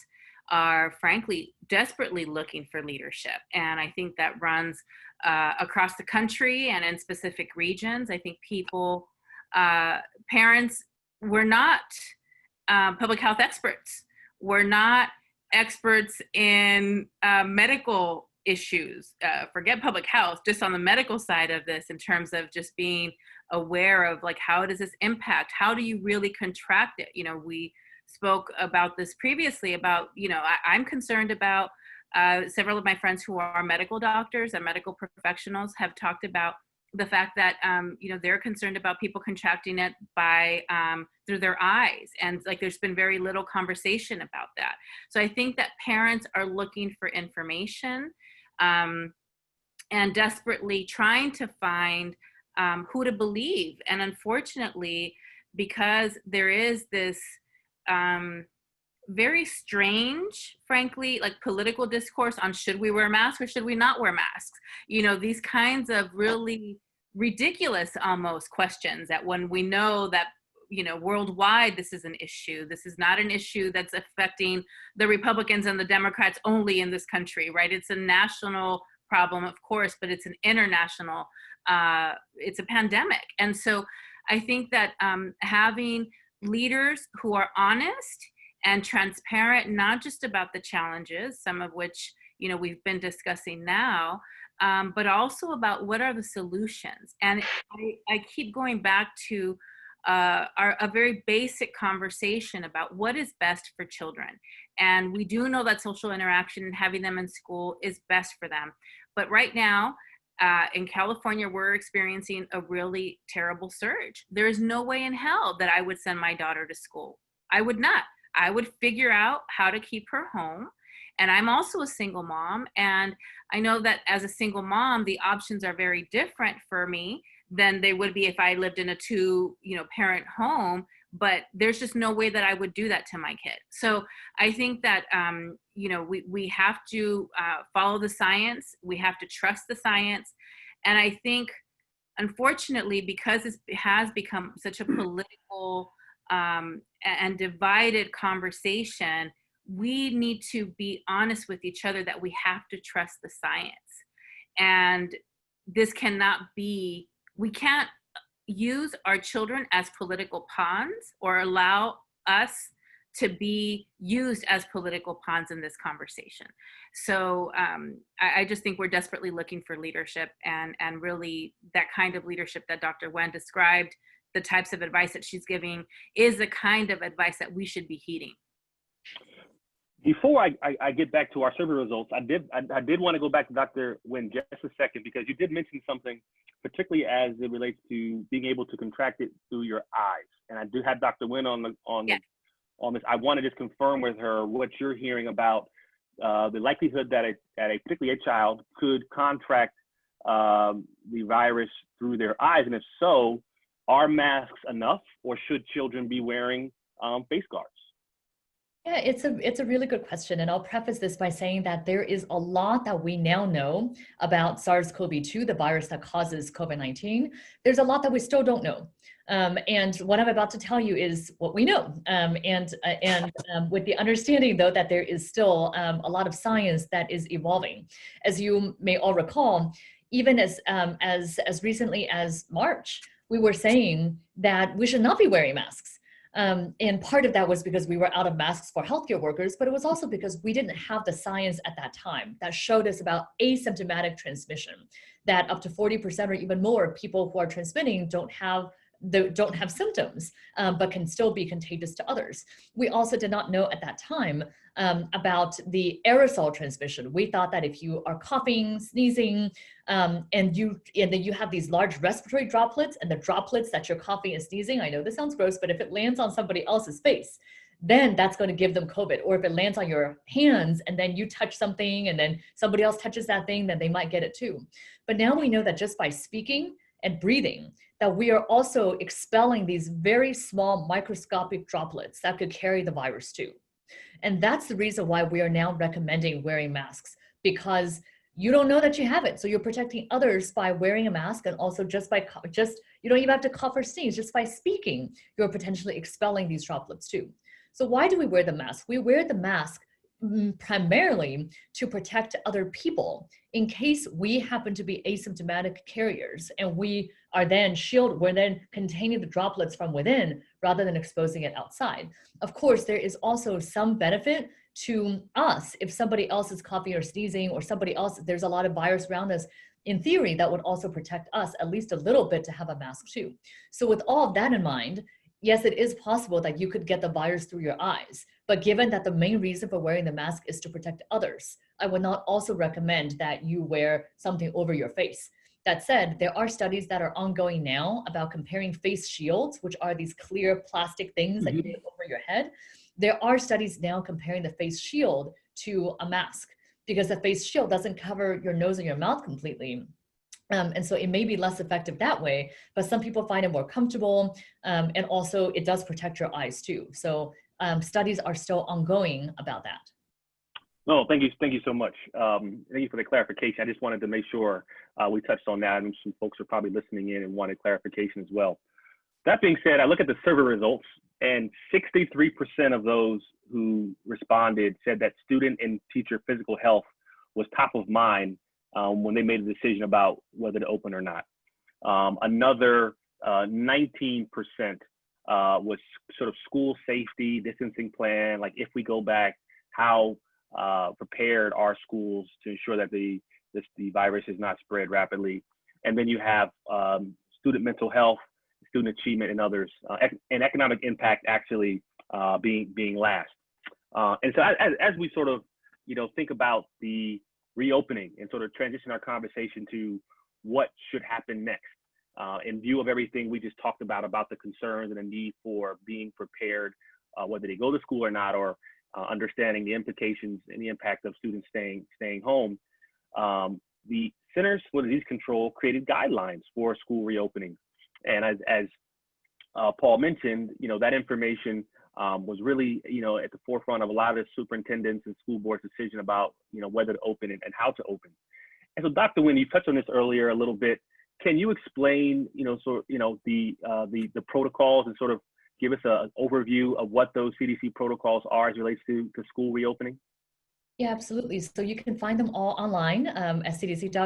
are frankly desperately looking for leadership. And I think that runs across the country and in specific regions. I think parents we're not public health experts. We're not experts in medical issues. Forget public health, just on the medical side of this, in terms of just being aware of like, how does this impact? How do you really contract it? You know, we spoke about this previously about, you know, I'm concerned about several of my friends who are medical doctors and medical professionals have talked about the fact that, you know, they're concerned about people contracting it by through their eyes. And like, there's been very little conversation about that. So I think that parents are looking for information and desperately trying to find who to believe. And unfortunately, because there is this very strange, frankly, like political discourse on should we wear masks or should we not wear masks? You know, these kinds of really ridiculous almost questions that when we know that, you know, worldwide this is an issue. This is not an issue that's affecting the Republicans and the Democrats only in this country, right? It's a national problem, of course, but it's an international, it's a pandemic. And so I think that having leaders who are honest and transparent, not just about the challenges, some of which, you know, we've been discussing now, but also about what are the solutions. And I keep going back to a very basic conversation about what is best for children. And we do know that social interaction and having them in school is best for them. But right now, in California, we're experiencing a really terrible surge. There is no way in hell that I would send my daughter to school. I would not. I would figure out how to keep her home. And I'm also a single mom. And I know that as a single mom, the options are very different for me than they would be if I lived in a parent home. But there's just no way that I would do that to my kid. So I think that, we have to follow the science. We have to trust the science. And I think, unfortunately, because it has become such a political and divided conversation, we need to be honest with each other that we have to trust the science. And this cannot be, we can't use our children as political pawns or allow us to be used as political pawns in this conversation. So I just think we're desperately looking for leadership, and really that kind of leadership that Dr. Wen described, the types of advice that she's giving, is the kind of advice that we should be heeding. Before I get back to our survey results, I did want to go back to Dr. Wen just a second, because you did mention something, particularly as it relates to being able to contract it through your eyes. And I do have Dr. Wen on this. I want to just confirm with her what you're hearing about the likelihood that particularly a child could contract the virus through their eyes, and if so, are masks enough, or should children be wearing face guards? Yeah, it's a really good question. And I'll preface this by saying that there is a lot that we now know about SARS-CoV-2, the virus that causes COVID-19. There's a lot that we still don't know. And what I'm about to tell you is what we know. And with the understanding, though, that there is still a lot of science that is evolving. As you may all recall, even as recently as March, we were saying that we should not be wearing masks. And part of that was because we were out of masks for healthcare workers, but it was also because we didn't have the science at that time that showed us about asymptomatic transmission, that up to 40% or even more of people who are transmitting don't have symptoms, but can still be contagious to others. We also did not know at that time about the aerosol transmission. We thought that if you are coughing, sneezing, and then you have these large respiratory droplets, and the droplets that you're coughing and sneezing, I know this sounds gross, but if it lands on somebody else's face, then that's going to give them COVID. Or if it lands on your hands and then you touch something and then somebody else touches that thing, then they might get it too. But now we know that just by speaking and breathing, that we are also expelling these very small microscopic droplets that could carry the virus too. And that's the reason why we are now recommending wearing masks, because you don't know that you have it. So you're protecting others by wearing a mask, and also you don't even have to cough or sneeze, just by speaking, you're potentially expelling these droplets too. So why do we wear the mask? We wear the mask primarily to protect other people in case we happen to be asymptomatic carriers and we're then containing the droplets from within rather than exposing it outside. Of course, there is also some benefit to us if somebody else is coughing or sneezing or somebody else, there's a lot of virus around us. In theory, that would also protect us at least a little bit to have a mask too. So with all of that in mind, yes, it is possible that you could get the virus through your eyes, but given that the main reason for wearing the mask is to protect others, I would not also recommend that you wear something over your face. That said, there are studies that are ongoing now about comparing face shields, which are these clear plastic things that you put over your head. There are studies now comparing the face shield to a mask because the face shield doesn't cover your nose and your mouth completely. And so it may be less effective that way, but some people find it more comfortable. And also it does protect your eyes too. So studies are still ongoing about that. No, thank you so much. Thank you for the clarification. I just wanted to make sure we touched on that, and some folks are probably listening in and wanted clarification as well. That being said, I look at the survey results, and 63% of those who responded said that student and teacher physical health was top of mind when they made a decision about whether to open or not. Another 19% was sort of school safety, distancing plan, like if we go back, how prepared are schools to ensure that the virus is not spread rapidly. And then you have student mental health, student achievement, and others, and economic impact actually being last. And so as we sort of, think about the reopening and sort of transition our conversation to what should happen next, in view of everything we just talked about the concerns and the need for being prepared, whether they go to school or not, or understanding the implications and the impact of students staying home. The Centers for Disease Control created guidelines for school reopening. And as Paul mentioned, that information was really, at the forefront of a lot of superintendents and school boards' decision about, whether to open and how to open. And so, Dr. Wen, you touched on this earlier a little bit. Can you explain, the protocols and sort of give us an overview of what those CDC protocols are as it relates to school reopening? Yeah, absolutely. So you can find them all online at CDC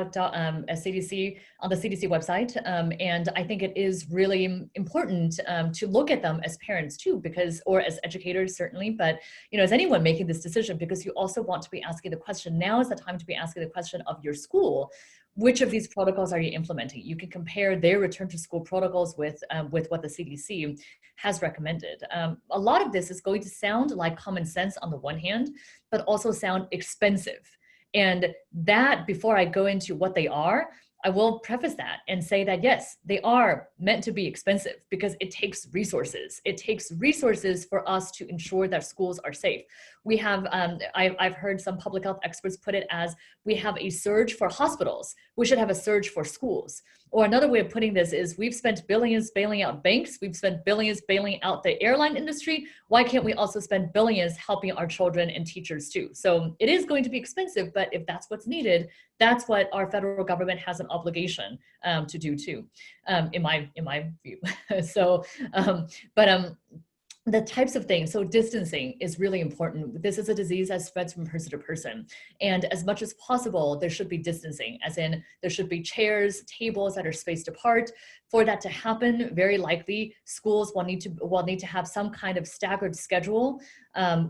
on the CDC website. And I think it is really important to look at them as parents too, or as educators certainly, but as anyone making this decision, because you also want to be asking the question, now is the time to be asking the question of your school. Which of these protocols are you implementing? You can compare their return to school protocols with what the CDC has recommended. A lot of this is going to sound like common sense on the one hand, but also sound expensive. And that, before I go into what they are, I will preface that and say that, yes, they are meant to be expensive because it takes resources. It takes resources for us to ensure that schools are safe. We have, I've heard some public health experts put it as, we have a surge for hospitals. We should have a surge for schools. Or another way of putting this is, we've spent billions bailing out banks. We've spent billions bailing out the airline industry. Why can't we also spend billions helping our children and teachers too? So it is going to be expensive, but if that's what's needed, that's what our federal government has an obligation to do too, in my view. So, the types of things, so distancing is really important. This is a disease that spreads from person to person. And as much as possible, there should be distancing, as in there should be chairs, tables that are spaced apart. For that to happen, very likely schools will need to have some kind of staggered schedule,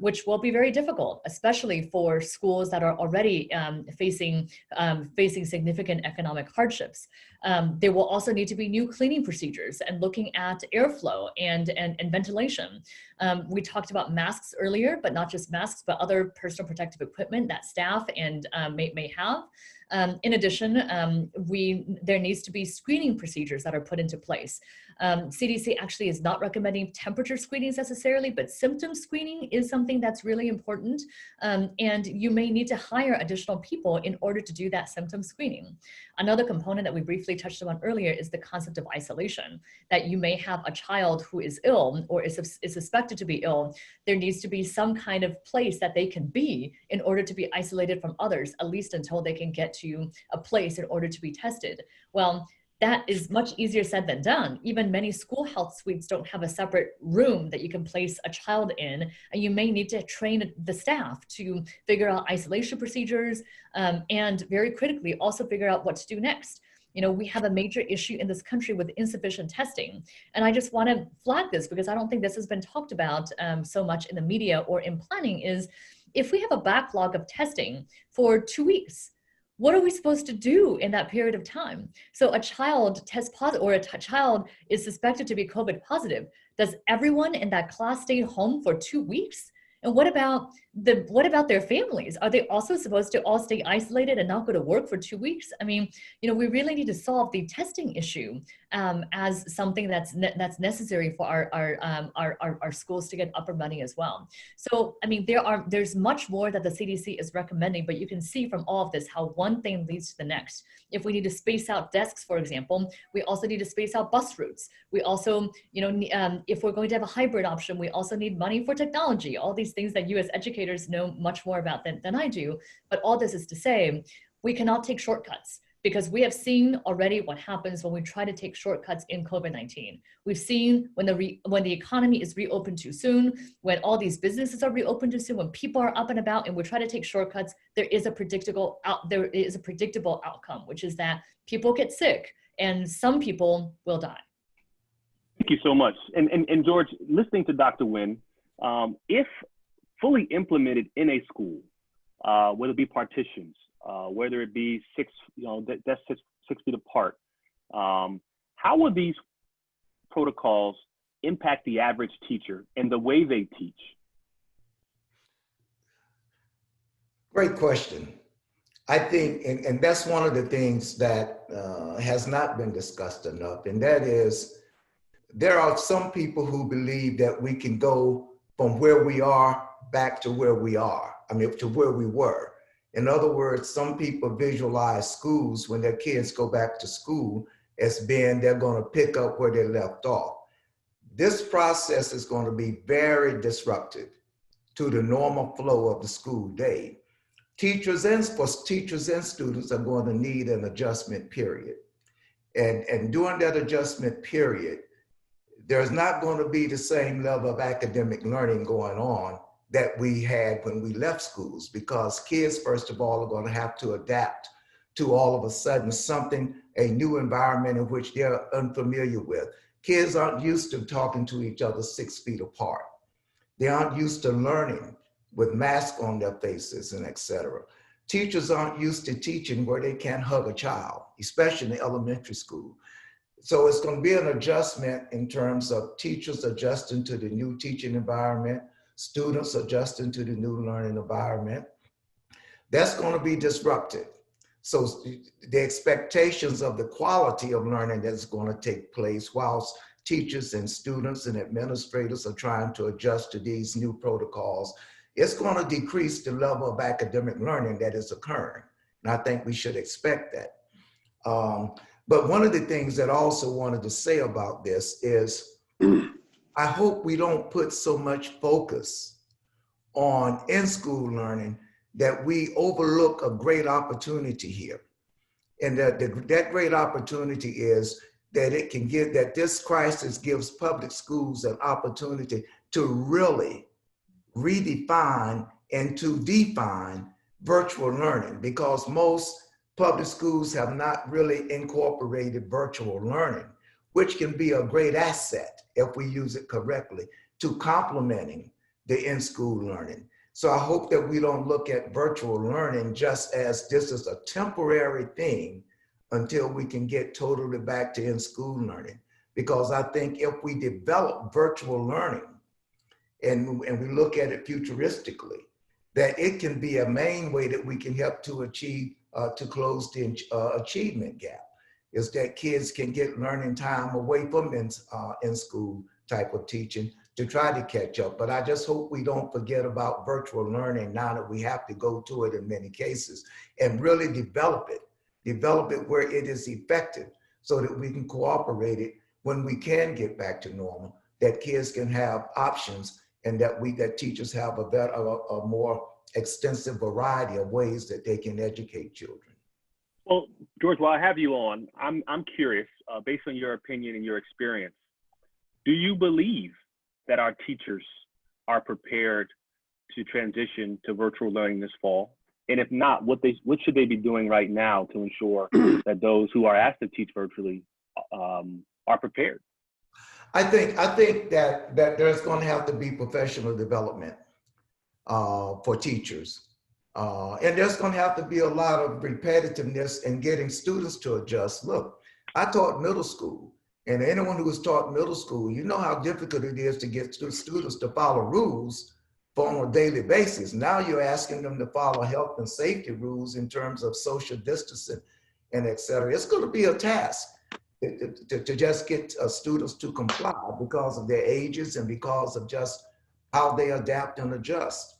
which will be very difficult, especially for schools that are already facing significant economic hardships. There will also need to be new cleaning procedures and looking at airflow and ventilation. We talked about masks earlier, but not just masks, but other personal protective equipment that staff and may have. In addition, there needs to be screening procedures that are put into place. CDC actually is not recommending temperature screenings necessarily, but symptom screening is something that's really important. And you may need to hire additional people in order to do that symptom screening. Another component that we briefly touched on earlier is the concept of isolation, that you may have a child who is ill or is suspected to be ill. There needs to be some kind of place that they can be in order to be isolated from others, at least until they can get to a place in order to be tested. Well, that is much easier said than done. Even many school health suites don't have a separate room that you can place a child in, and you may need to train the staff to figure out isolation procedures, and very critically, also figure out what to do next. You know, we have a major issue in this country with insufficient testing. And I just want to flag this because I don't think this has been talked about so much in the media or in planning, is if we have a backlog of testing for 2 weeks, what are we supposed to do in that period of time? So a child tests positive, or a child is suspected to be COVID positive. Does everyone in that class stay home for 2 weeks? And what about their families? Are they also supposed to all stay isolated and not go to work for 2 weeks? I mean, you know, we really need to solve the testing issue as something that's necessary for our schools to get up and running as well. So, I mean, there's much more that the CDC is recommending, but you can see from all of this how one thing leads to the next. If we need to space out desks, for example, we also need to space out bus routes. We also, you know, if we're going to have a hybrid option, we also need money for technology, all these things that you as educators know much more about than I do. But all this is to say, we cannot take shortcuts, because we have seen already what happens when we try to take shortcuts in COVID-19. We've seen when the economy is reopened too soon, when all these businesses are reopened too soon, when people are up and about and we try to take shortcuts, there is a predictable outcome, which is that people get sick and some people will die. Thank you so much. And George, listening to Dr. Wen, if fully implemented in a school, whether it be partitions, whether it be that's 6 feet apart, how will these protocols impact the average teacher and the way they teach? Great question. I think, and that's one of the things that has not been discussed enough, and that is, there are some people who believe that we can go from where we are back to where we are, to where we were. In other words, some people visualize schools when their kids go back to school as being they're going to pick up where they left off. This process is going to be very disruptive to the normal flow of the school day. Teachers and students are going to need an adjustment period. And during that adjustment period, there's not going to be the same level of academic learning going on that we had when we left schools, because kids, first of all, are going to have to adapt to all of a sudden a new environment in which they're unfamiliar with. Kids aren't used to talking to each other 6 feet apart. They aren't used to learning with masks on their faces and et cetera. Teachers aren't used to teaching where they can't hug a child, especially in elementary school. So it's going to be an adjustment in terms of teachers adjusting to the new teaching environment, students adjusting to the new learning environment. That's going to be disruptive. So the expectations of the quality of learning that's going to take place whilst teachers and students and administrators are trying to adjust to these new protocols, it's going to decrease the level of academic learning that is occurring. And I think we should expect that. But one of the things that I also wanted to say about this is, I hope we don't put so much focus on in-school learning that we overlook a great opportunity here. And that great opportunity is that this crisis gives public schools an opportunity to really redefine and to define virtual learning, because most public schools have not really incorporated virtual learning, which can be a great asset if we use it correctly to complementing the in-school learning. So I hope that we don't look at virtual learning just as this is a temporary thing until we can get totally back to in-school learning. Because I think if we develop virtual learning and we look at it futuristically, that it can be a main way that we can help to achieve, to close the achievement gap, is that kids can get learning time away from in-school type of teaching to try to catch up. But I just hope we don't forget about virtual learning now that we have to go to it in many cases, and really develop it where it is effective so that we can cooperate it when we can get back to normal, that kids can have options, and that teachers have a more extensive variety of ways that they can educate children. Well, George, while I have you on, I'm curious, based on your opinion and your experience, do you believe that our teachers are prepared to transition to virtual learning this fall? And if not, what should they be doing right now to ensure that those who are asked to teach virtually are prepared? I think that there's going to have to be professional development for teachers. And there's going to have to be a lot of repetitiveness in getting students to adjust. Look, I taught middle school, and anyone who has taught middle school, you know how difficult it is to get students to follow rules on a daily basis. Now you're asking them to follow health and safety rules in terms of social distancing and et cetera. It's going to be a task to just get students to comply because of their ages and because of just how they adapt and adjust.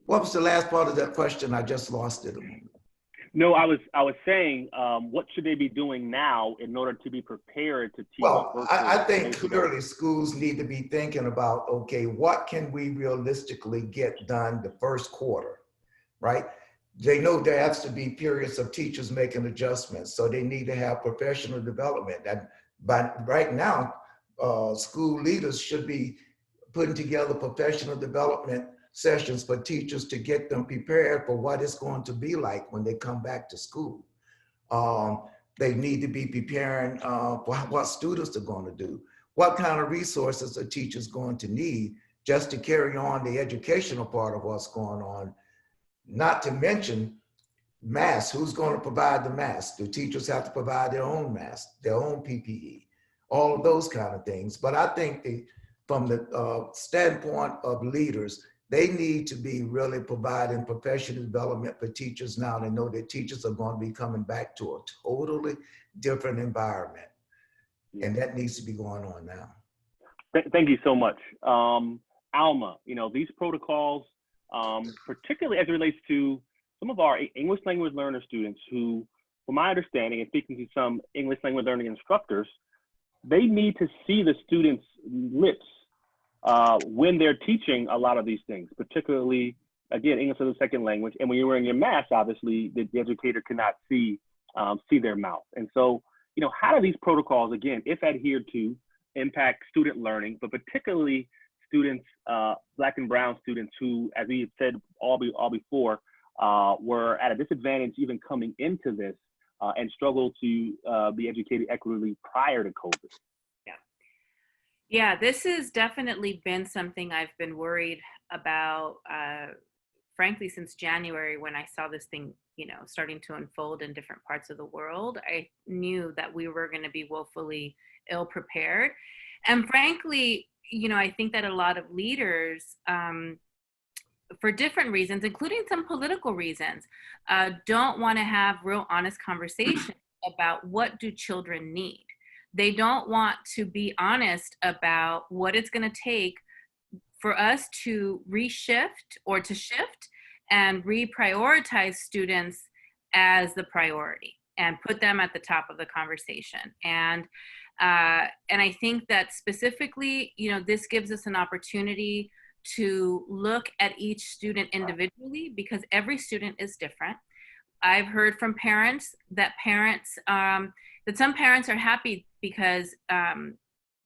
What was the last part of that question? I just lost it. No, I was saying, what should they be doing now in order to be prepared to teach? Well, I think clearly schools need to be thinking about, okay, what can we realistically get done the first quarter, right? They know there has to be periods of teachers making adjustments, so they need to have professional development. But right now, school leaders should be putting together professional development sessions for teachers to get them prepared for what it's going to be like when they come back to school. They need to be preparing for what students are going to do. What kind of resources are teachers going to need just to carry on the educational part of what's going on? Not to mention masks. Who's going to provide the masks? Do teachers have to provide their own masks, their own PPE, all of those kind of things? But I think from the standpoint of leaders, they need to be really providing professional development for teachers now. They know that teachers are going to be coming back to a totally different environment. And that needs to be going on now. Thank you so much. Alma, these protocols, particularly as it relates to some of our English language learner students who, from my understanding and speaking to some English language learning instructors, they need to see the students' lips when they're teaching a lot of these things, particularly, again, English as a second language. And when you're wearing your mask, obviously, the educator cannot see their mouth. And so, how do these protocols, again, if adhered to, impact student learning, but particularly students, Black and Brown students who, as we had said all before, were at a disadvantage even coming into this and struggle to be educated equitably prior to COVID? Yeah, this has definitely been something I've been worried about, frankly, since January when I saw this thing, starting to unfold in different parts of the world. I knew that we were going to be woefully ill prepared. And frankly, I think that a lot of leaders, for different reasons, including some political reasons, don't want to have real honest conversations about what do children need. They don't want to be honest about what it's going to take for us to reshift or to shift and reprioritize students as the priority and put them at the top of the conversation. And I think that specifically, this gives us an opportunity to look at each student individually because every student is different. I've heard from parents that some parents are happy because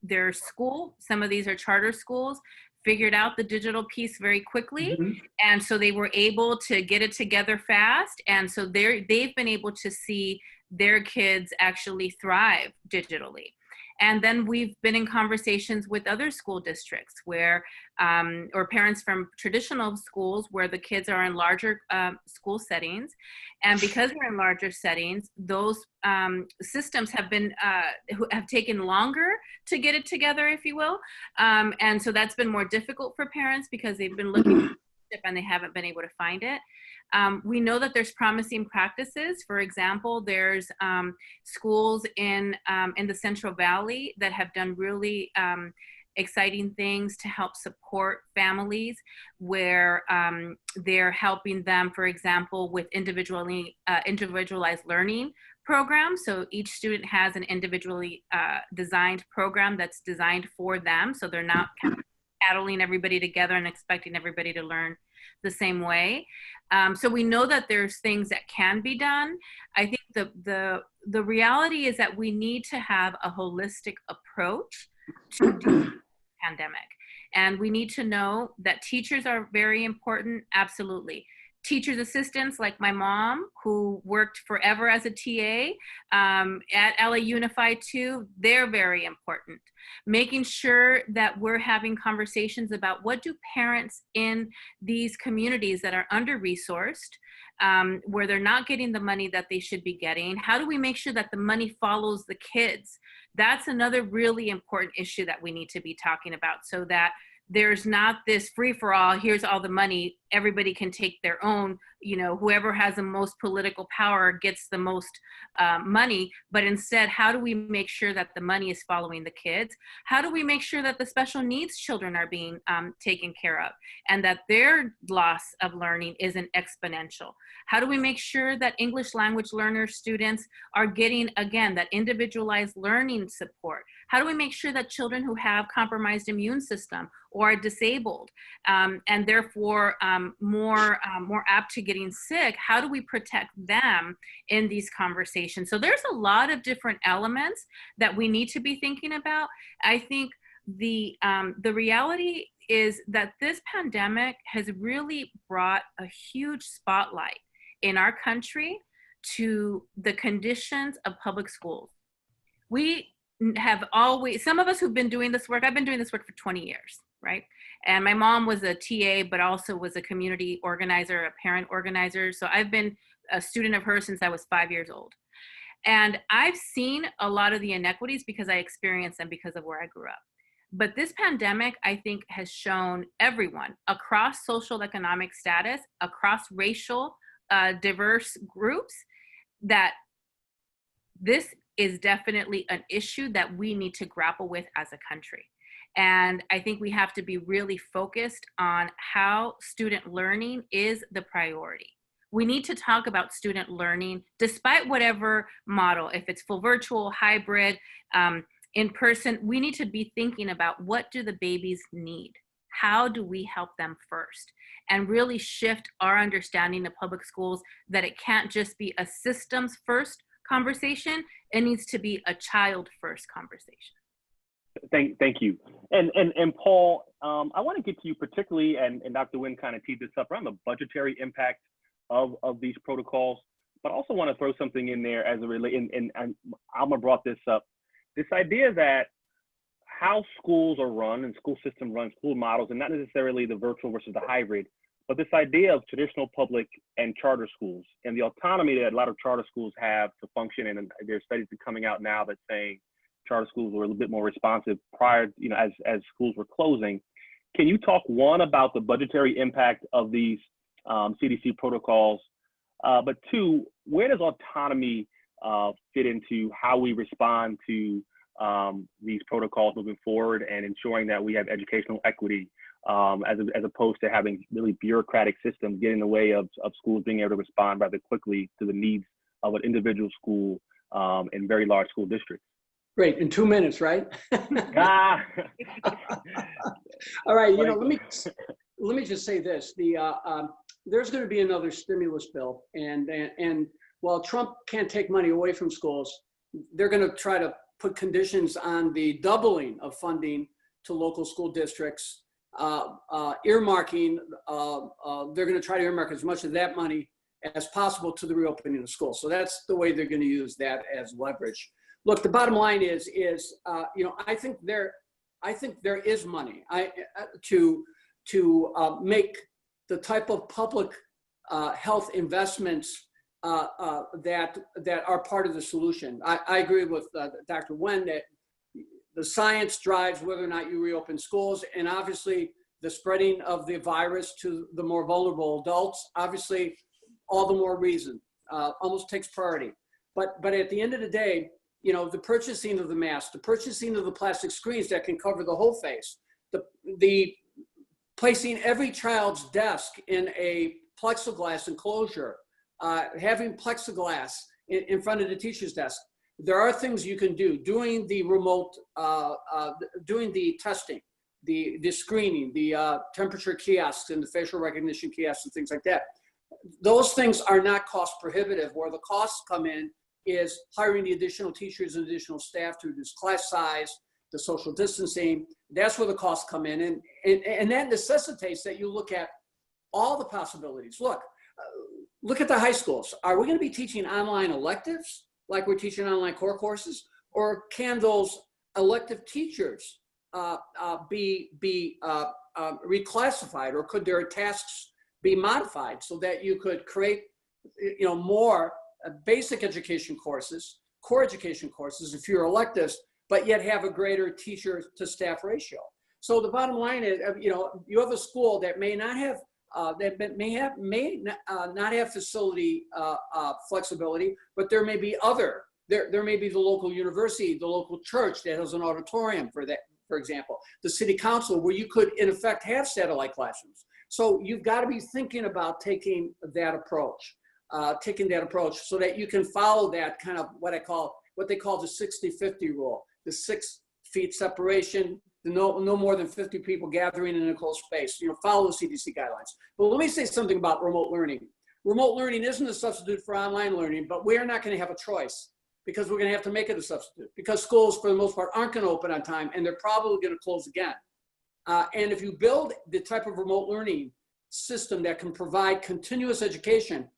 their school, some of these are charter schools, figured out the digital piece very quickly. Mm-hmm. And so they were able to get it together fast. And so they've been able to see their kids actually thrive digitally. And then we've been in conversations with other school districts where, or parents from traditional schools where the kids are in larger school settings. And because they're in larger settings, those systems have taken longer to get it together, if you will. And so that's been more difficult for parents because they've been looking and they haven't been able to find it. We know that there's promising practices. For example, there's schools in the Central Valley that have done really exciting things to help support families where they're helping them, for example, with individualized learning programs. So each student has an individually designed program that's designed for them. So they're not kind of paddling everybody together and expecting everybody to learn the same way. So we know that there's things that can be done. I think the reality is that we need to have a holistic approach to the pandemic. And we need to know that teachers are very important, absolutely. Teachers' assistants like my mom, who worked forever as a TA at LA Unified too, they're very important. Making sure that we're having conversations about what do parents in these communities that are under-resourced, where they're not getting the money that they should be getting, how do we make sure that the money follows the kids? That's another really important issue that we need to be talking about, so that there's not this free-for-all, here's all the money, everybody can take their own, you know, whoever has the most political power gets the most money, but instead, how do we make sure that the money is following the kids? How do we make sure that the special needs children are being taken care of and that their loss of learning isn't exponential? How do we make sure that English language learner students are getting, again, that individualized learning support? How do we make sure that children who have compromised immune system or are disabled and therefore more apt to getting sick, how do we protect them in these conversations? So there's a lot of different elements that we need to be thinking about. I think the reality is that this pandemic has really brought a huge spotlight in our country to the conditions of public schools. We have always, some of us who've been doing this work, I've been doing this work for 20 years, right? And my mom was a TA, but also was a community organizer, a parent organizer. So I've been a student of hers since I was 5 years old. And I've seen a lot of the inequities because I experienced them because of where I grew up. But this pandemic, I think, has shown everyone across social economic status, across racial, diverse groups, that this is definitely an issue that we need to grapple with as a country. And I think we have to be really focused on how student learning is the priority. We need to talk about student learning despite whatever model, if it's full virtual, hybrid, in person, we need to be thinking about what do the babies need? How do we help them first? And really shift our understanding of public schools that it can't just be a systems first conversation, it needs to be a child first conversation. Thank you. And Paul, I want to get to you particularly, and Dr. Wen kind of teed this up around the budgetary impact of these protocols, but I also want to throw something in there as a relate, and Alma brought this up, this idea that how schools are run and school system runs school models, and not necessarily the virtual versus the hybrid, but this idea of traditional public and charter schools and the autonomy that a lot of charter schools have to function. And there's studies that are coming out now that saying charter schools were a little bit more responsive prior, you know, as schools were closing. Can you talk, one, about the budgetary impact of these CDC protocols, but two, where does autonomy fit into how we respond to these protocols moving forward and ensuring that we have educational equity as opposed to having really bureaucratic systems getting in the way of schools being able to respond rather quickly to the needs of an individual school in very large school districts? Great, in 2 minutes, right? All right, you know, let me just say this: there's going to be another stimulus bill, and while Trump can't take money away from schools, they're going to try to put conditions on the doubling of funding to local school districts, earmarking. They're going to try to earmark as much of that money as possible to the reopening of schools. So that's the way they're going to use that as leverage. Look, the bottom line is you know, I think there is money to make the type of public health investments that are part of the solution. I agree with Dr. Wen that the science drives whether or not you reopen schools, and obviously the spreading of the virus to the more vulnerable adults, obviously all the more reason, almost takes priority. But at the end of the day, you know, the purchasing of the masks, the purchasing of the plastic screens that can cover the whole face, the placing every child's desk in a plexiglass enclosure, having plexiglass in front of the teacher's desk. There are things you can do, doing the remote, doing the testing, the screening, the temperature kiosks and the facial recognition kiosks and things like that. Those things are not cost prohibitive. Where the costs come in is hiring the additional teachers and additional staff to reduce class size, the social distancing. That's where the costs come in. And that necessitates that you look at all the possibilities. Look at the high schools. Are we going to be teaching online electives like we're teaching online core courses? Or can those elective teachers be reclassified, or could their tasks be modified so that you could create, more basic education courses, core education courses, if you're electives, but yet have a greater teacher to staff ratio? So the bottom line is, you have a school that may not have not have facility flexibility, but there may be other. There may be the local university, the local church that has an auditorium for that, for example, the city council, where you could in effect have satellite classrooms. So you've got to be thinking about taking that approach so that you can follow that kind of what they call the 60-50 rule, the 6 feet separation, no more than 50 people gathering in a closed space, follow the CDC guidelines. But let me say something about remote learning. Remote learning isn't a substitute for online learning, but we're not going to have a choice, because we're going to have to make it a substitute, because schools, for the most part, aren't going to open on time, and they're probably going to close again. And if you build the type of remote learning system that can provide continuous education,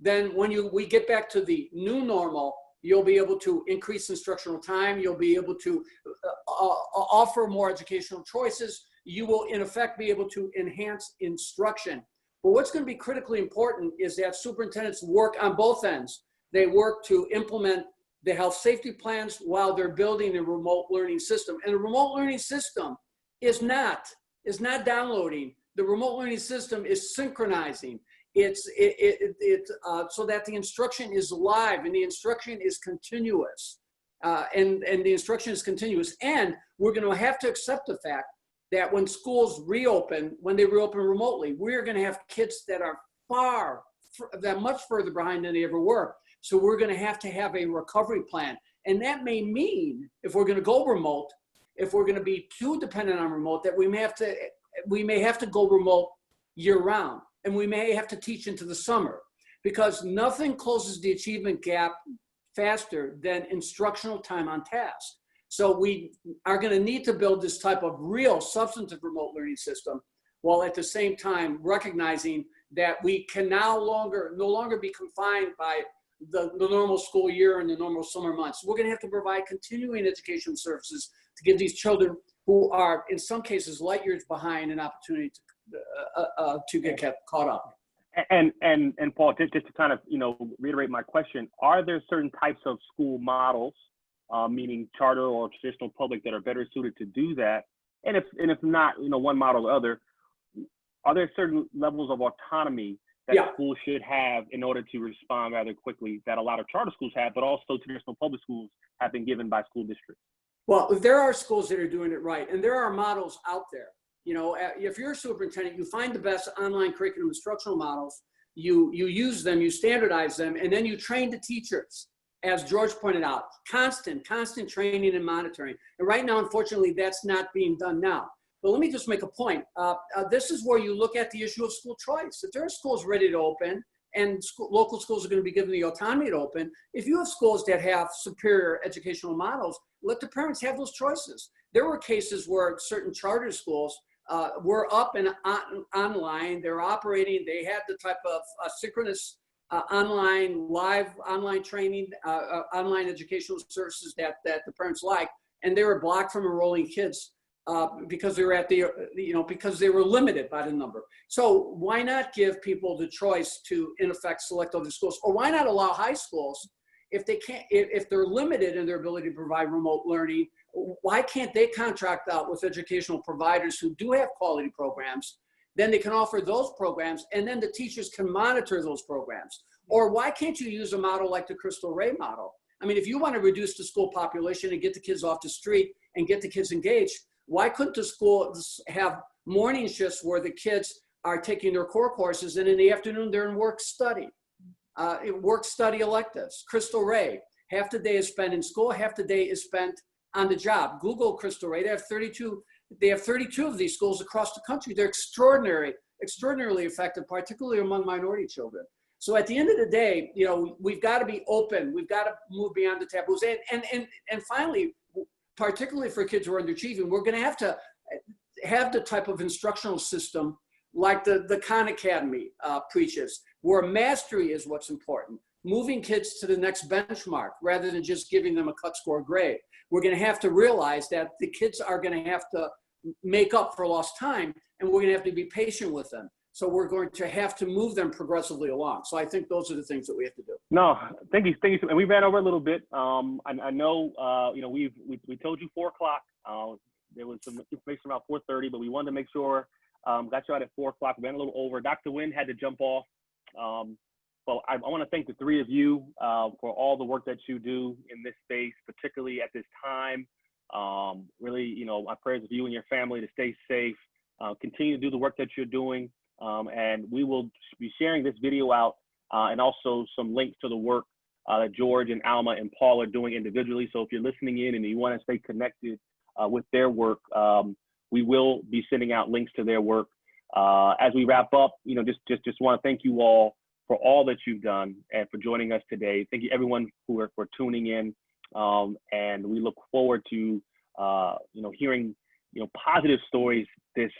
then when we get back to the new normal, you'll be able to increase instructional time. You'll be able to offer more educational choices. You will, in effect, be able to enhance instruction. But what's going to be critically important is that superintendents work on both ends. They work to implement the health safety plans while they're building a remote learning system. And the remote learning system is not downloading. The remote learning system is synchronizing. It's so that the instruction is live and the instruction is continuous. And the instruction is continuous. And we're going to have to accept the fact that when schools reopen, when they reopen remotely, we're going to have kids that are much further behind than they ever were. So we're going to have a recovery plan. And that may mean, if we're going to go remote, if we're going to be too dependent on remote, that we may have to go remote year round, and we may have to teach into the summer, because nothing closes the achievement gap faster than instructional time on task. So we are going to need to build this type of real substantive remote learning system, while at the same time recognizing that we can no longer be confined by the normal school year and the normal summer months. We're going to have to provide continuing education services to give these children, who are in some cases light years behind, an opportunity to get caught up. And Paul, just to kind of reiterate my question, are there certain types of school models, meaning charter or traditional public, that are better suited to do that? And if not, one model or other, are there certain levels of autonomy that schools should have in order to respond rather quickly, that a lot of charter schools have, but also traditional public schools have been given by school districts? Well, there are schools that are doing it right, and there are models out there. If you're a superintendent, you find the best online curriculum instructional models, you use them, you standardize them, and then you train the teachers. As George pointed out, constant training and monitoring. And right now, unfortunately, that's not being done now. But let me just make a point. This is where you look at the issue of school choice. If there are schools ready to open, and local schools are going to be given the autonomy to open, if you have schools that have superior educational models, let the parents have those choices. There were cases where certain charter schools were up and online. They're operating. They had the type of synchronous live online training, online educational services that the parents like, and they were blocked from enrolling kids because they were because they were limited by the number. So why not give people the choice to, in effect, select other schools? Or why not allow high schools, if they're limited in their ability to provide remote learning, why can't they contract out with educational providers who do have quality programs? Then they can offer those programs, and then the teachers can monitor those programs. Or why can't you use a model like the Crystal Ray model? I mean, if you want to reduce the school population and get the kids off the street and get the kids engaged, why couldn't the schools have morning shifts where the kids are taking their core courses, and in the afternoon they're in work study electives? Crystal Ray, half the day is spent in school, half the day is spent on the job. Google Crystal Ray. They have 32 They have 32 of these schools across the country. They're extraordinarily effective, particularly among minority children. So at the end of the day, you know, we've got to be open. We've got to move beyond the taboos. And finally, particularly for kids who are underachieving, we're going to have the type of instructional system like the Khan Academy preaches, where mastery is what's important. Moving kids to the next benchmark rather than just giving them a cut score grade. We're going to have to realize that the kids are going to have to make up for lost time, and we're going to have to be patient with them. So we're going to have to move them progressively along. So I think those are the things that we have to do. No, thank you. And we ran over a little bit. I know, you know, we told you 4 o'clock. There was some information around 4:30, but we wanted to make sure got you out at 4 o'clock. We ran a little over. Dr. Wen had to jump off. So I want to thank the 3 of you for all the work that you do in this space, particularly at this time. Really, you know, my prayers with you and your family to stay safe. Continue to do the work that you're doing. And we will be sharing this video out and also some links to the work that George and Alma and Paul are doing individually. So if you're listening in and you want to stay connected with their work, we will be sending out links to their work. As we wrap up, you know, just want to thank you all for all that you've done and for joining us today. Thank you everyone for tuning in. And we look forward to, you know, hearing, you know, positive stories this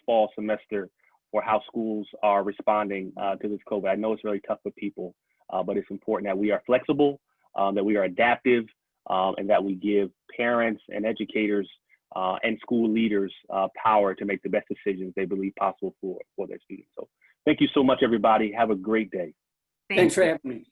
fall semester for how schools are responding to this COVID. I know it's really tough for people, but it's important that we are flexible, that we are adaptive, and that we give parents and educators and school leaders power to make the best decisions they believe possible for their students. So thank you so much, everybody. Have a great day. Thanks for having me.